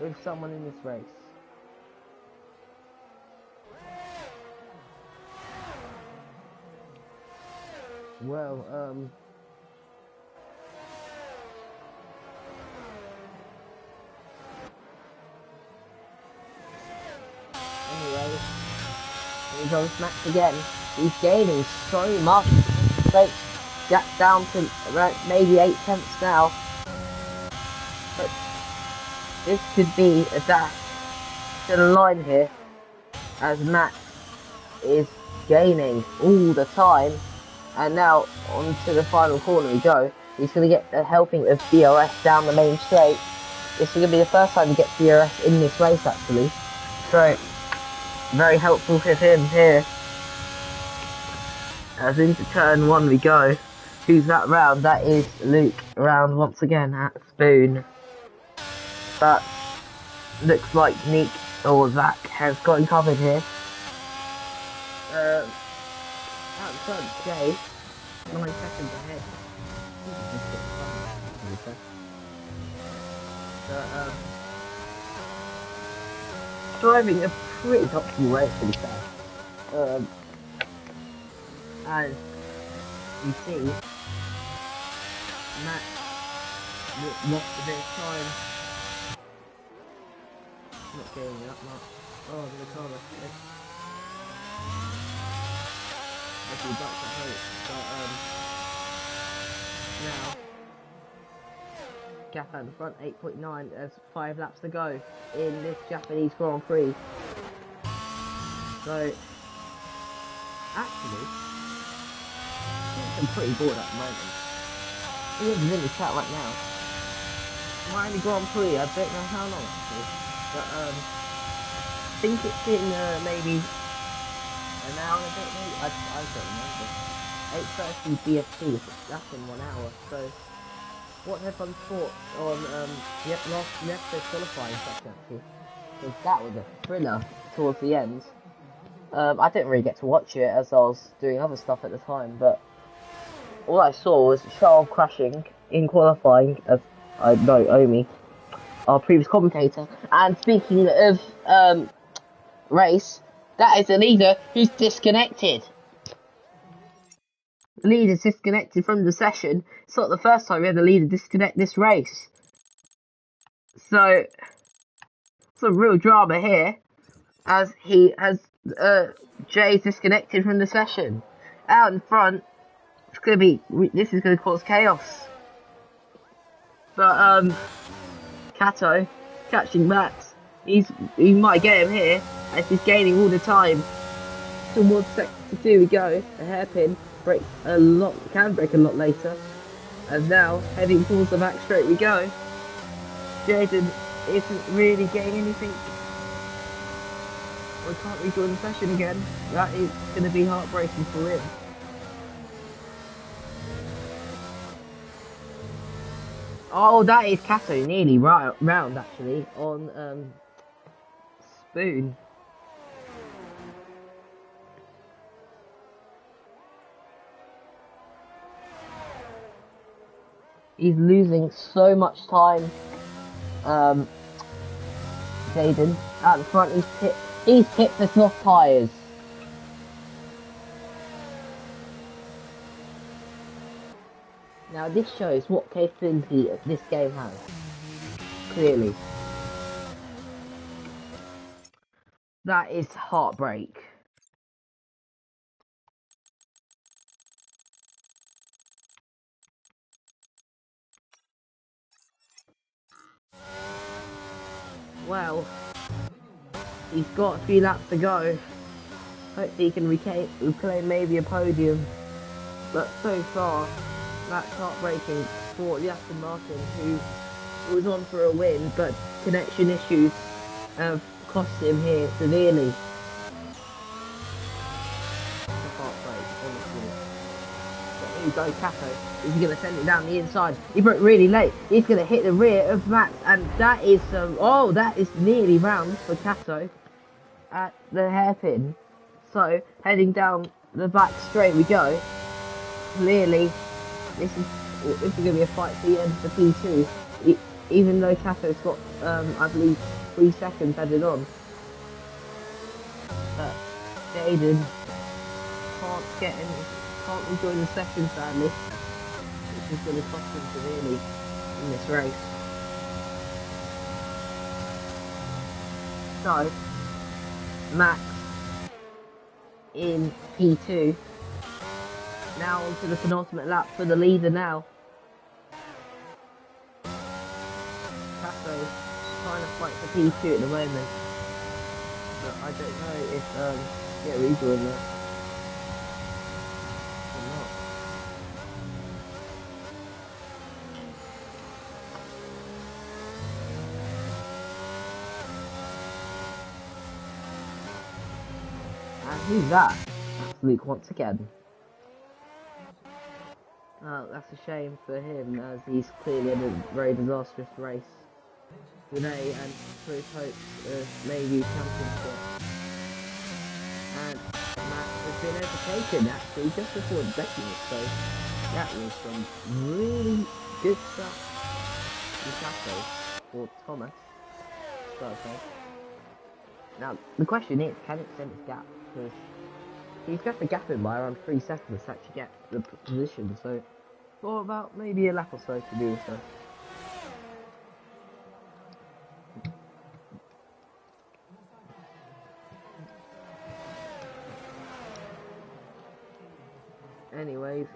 with someone in this race. Well, anyway, here goes Max again. He's gaining so much. Straight Jack down to around maybe 8/10 now. But this could be a dash to the line here, as Max is gaining all the time. And now onto the final corner we go. He's going to get a helping of DRS down the main straight. This is going to be the first time he gets DRS in this race actually. So, very helpful for him here. As into turn 1 we go. Who's that round? That is Luke round once again at Spoon. But looks like Nick or Zach has got him covered here. Out front, Jay, 9 seconds ahead. Driving a pretty optimal race to be fair. As you see, Max lost a bit of time. Not getting that much. Oh, the car left. Actually, back to hope. But now gap out in front, 8.9. There's 5 laps to go in this Japanese Grand Prix. So actually, I'm pretty bored at the moment. Even in the chat right now. Miami Grand Prix, I don't know how long actually, but I think it's in maybe an hour and a bit, maybe. I don't remember. 8:30 BST, that's in 1 hour. So, what have everyone's thoughts on last episode qualifying session actually? Because that was a thriller towards the end. I didn't really get to watch it as I was doing other stuff at the time, but all I saw was Charles crashing in qualifying, as I know Omi, our previous commentator. And speaking of race, that is the leader who's disconnected. The leader's disconnected from the session. It's not the first time we had a leader disconnect this race. So, some real drama here, as he has Jay's disconnected from the session. Out in front, this is gonna cause chaos. But Kato catching Max, he might get him here, as he's gaining all the time. Towards sector 2 we go. A hairpin breaks a lot, can break a lot later. As now, heading towards the back straight we go. Jaden isn't really getting anything. We can't rejoin the session again. That is going to be heartbreaking for him. Oh, that is Cato nearly right round actually on Spoon. He's losing so much time. Jaden at the front. He's hit the soft tyres. Now this shows what capability this game has. Clearly. That is heartbreak. Well, he's got a few laps to go. Hopefully he can reclaim maybe a podium. But so far, that's heartbreaking for the Aston Martin, who was on for a win, but connection issues have cost him here severely. Here we go, Cato. Is he going to send it down the inside? He broke really late. He's going to hit the rear of Max, and that is that is nearly round for Cato at the hairpin. So heading down the back straight we go. Clearly, this is going to be a fight for the end of the P2. Even though Cato's got, I believe, 3 seconds added on. But Jaden can't rejoin the session sadly, which is going to cost him severely in this race. So, Max in P2, now onto the penultimate lap for the leader now. Cato trying to fight for P2 at the moment, but I don't know if get rejoin there. And who's that? That's Luke once again. That's a shame for him, as he's clearly in a very disastrous race today, and for his hopes of maybe championship. And Max has been overtaken actually just before the second, so that was some really good stuff for Thomas. Now the question is, can it extend this gap? Because he's got the gap in by around 3 seconds to actually get the position, so for about maybe a lap or so to do so. Anyways,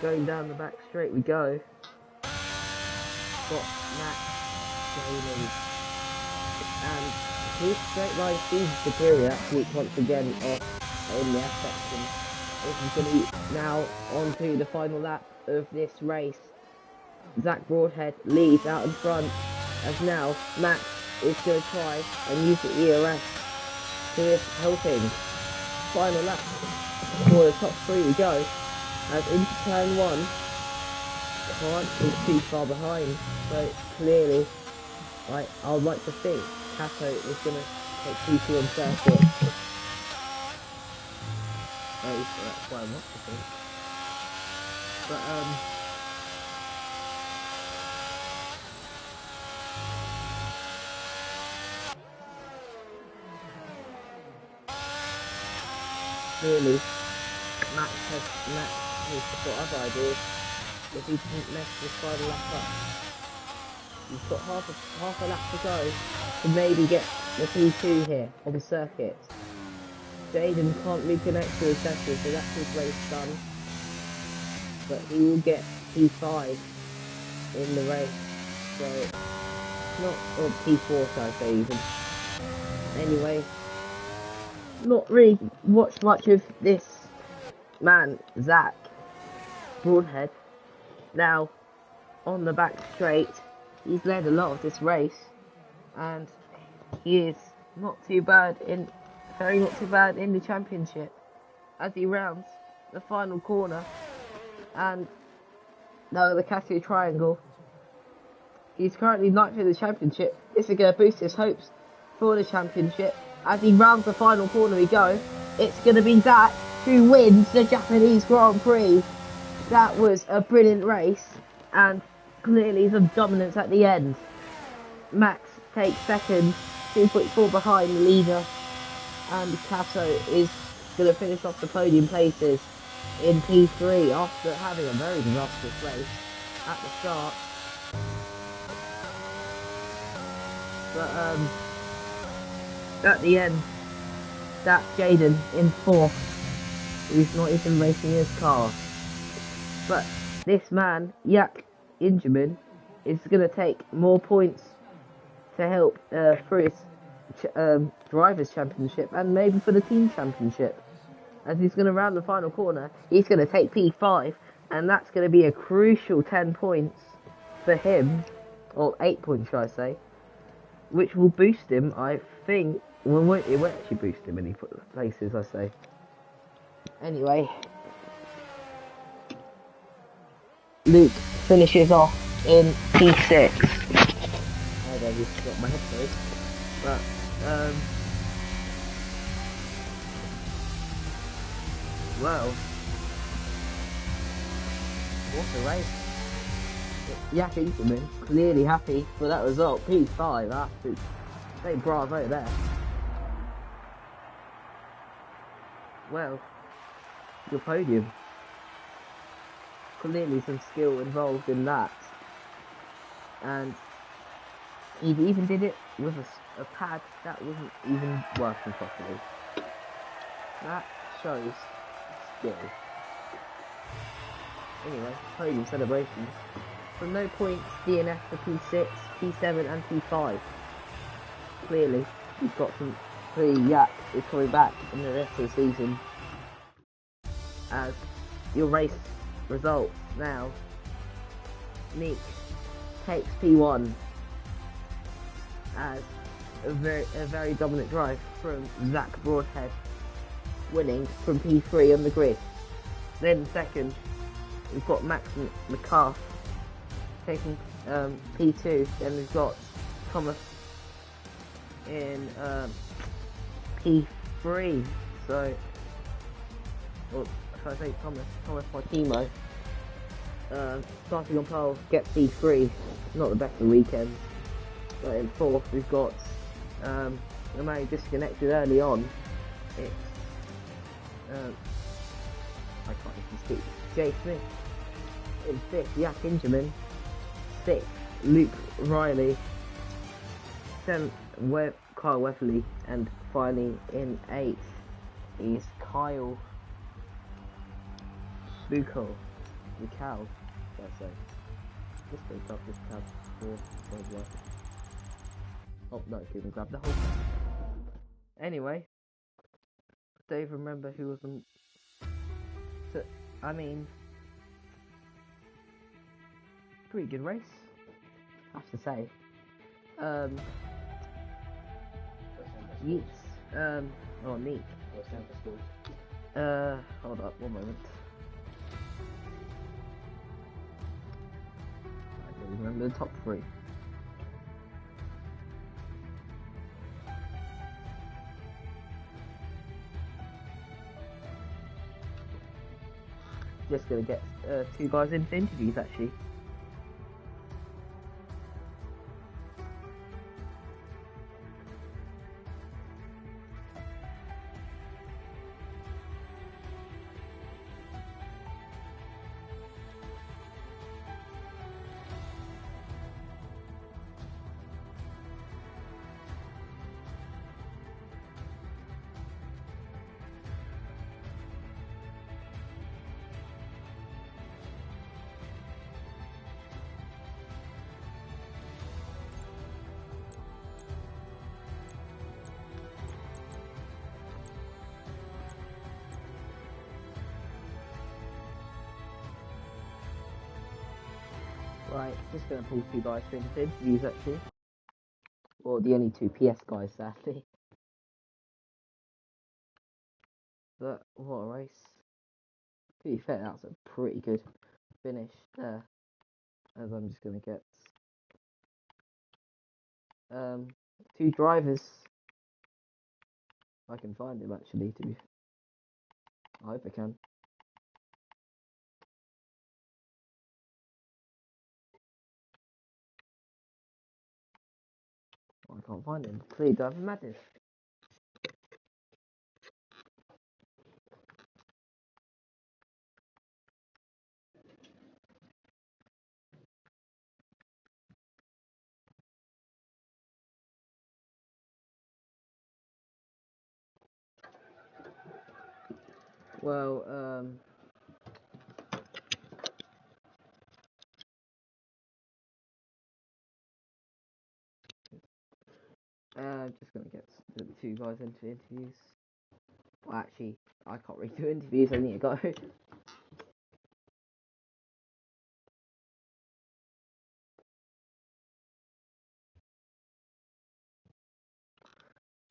going down the back straight we go. Got Max gaining, and his straight line speed is superior actually once again off in the F section. This is going to be now onto the final lap of this race. Zach Broadhead leads out in front, as now Max is going to try and use the ERS to his helping. Final lap for the top 3 we go, as into turn 1, Kant is too far behind, so clearly, I would like to think Cato is going to take P2 on circuit. At least that's what I want to think. But clearly, Max has got other ideas. If he doesn't mess this final lap up, he's got half a lap to go to maybe get the P2 here on the circuit. Jaden can't reconnect to his session, so that's his race done. But he will get P5 in the race, so not, or P4 should I say even. Anyway, not really watched much of this man, Zach Broadhead. Now, on the back straight, he's led a lot of this race, and he is not too bad in the championship as he rounds the final corner and now the Casio Triangle. He's currently ninth in the championship. This is going to boost his hopes for the championship. As he rounds the final corner we go, it's going to be Zach who wins the Japanese Grand Prix. That was a brilliant race and clearly some dominance at the end. Max takes second, 2.4 behind the leader, and Casso is going to finish off the podium places in P3 after having a very disastrous race at the start. But at the end, that's Jaden in fourth, who's not even racing his car. But this man, Yak Ingerman, is going to take more points to help for his drivers' championship and maybe for the team championship. As he's going to round the final corner, he's going to take P5, and that's going to be a crucial 10 points for him, or 8 points, should I say, which will boost him, I think. Well, it won't actually boost him any places, I say. Anyway, Luke finishes off in P6. I don't just got my headphones. But, well, what a race. Yak Ingerman clearly happy with that result. P5, I have to say bravo there. Well, your podium. Clearly some skill involved in that. And he even did it with a pad that wasn't even working properly. That shows skill. Anyway, podium celebrations. From no points, DNF for P6, P7 and P5. Clearly, he's got some Yak is coming back in the rest of the season. As your race results now, Nick takes P1 as a very dominant drive from Zach Broadhead, winning from P3 on the grid. Then second, we've got Max McCarth taking P2. Then we've got Thomas in P3. So, or should I say Thomas Martimo, starting on pole, gets P3. Not the best of weekends. But in fourth, we've got the man who disconnected early on. It's I can't even speak. Jay Smith. In fifth, Yak Ingerman. Sixth, Luke Riley. Seventh, Kyle Weatherly. And finally, in eighth, is Kyle Buchel. The cow, should I say. This goes up this cow before. Oh no, couldn't grab the whole thing. Anyway, don't even remember who was on. So, I mean, pretty good race, I have to say. Yeats, oh neat. Hold up, one moment. I don't remember the top three. Just gonna get two guys into interviews actually. Right, just gonna pull 2 guys for interviews actually. Well, the only 2 PS guys, sadly. But what a race. To be fair, that's a pretty good finish there. As I'm just gonna get 2 drivers. I can find him actually, I hope I can. I can't find him. Please, Driver Madness. Well, just gonna get the 2 guys into interviews. Well, actually, I can't really do interviews, I need to go.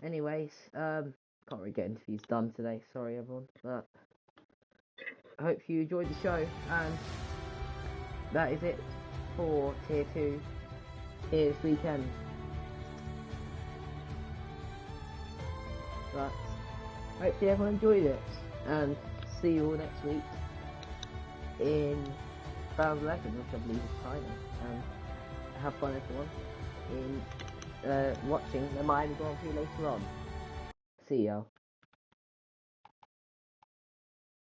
Anyways, can't really get interviews done today, sorry everyone, but I hope you enjoyed the show, and that is it for Tier 2 here this weekend. But hopefully everyone enjoyed it, and see you all next week in Round 11, which I believe is China, and have fun everyone in watching the Miami Grand Prix later on. See y'all.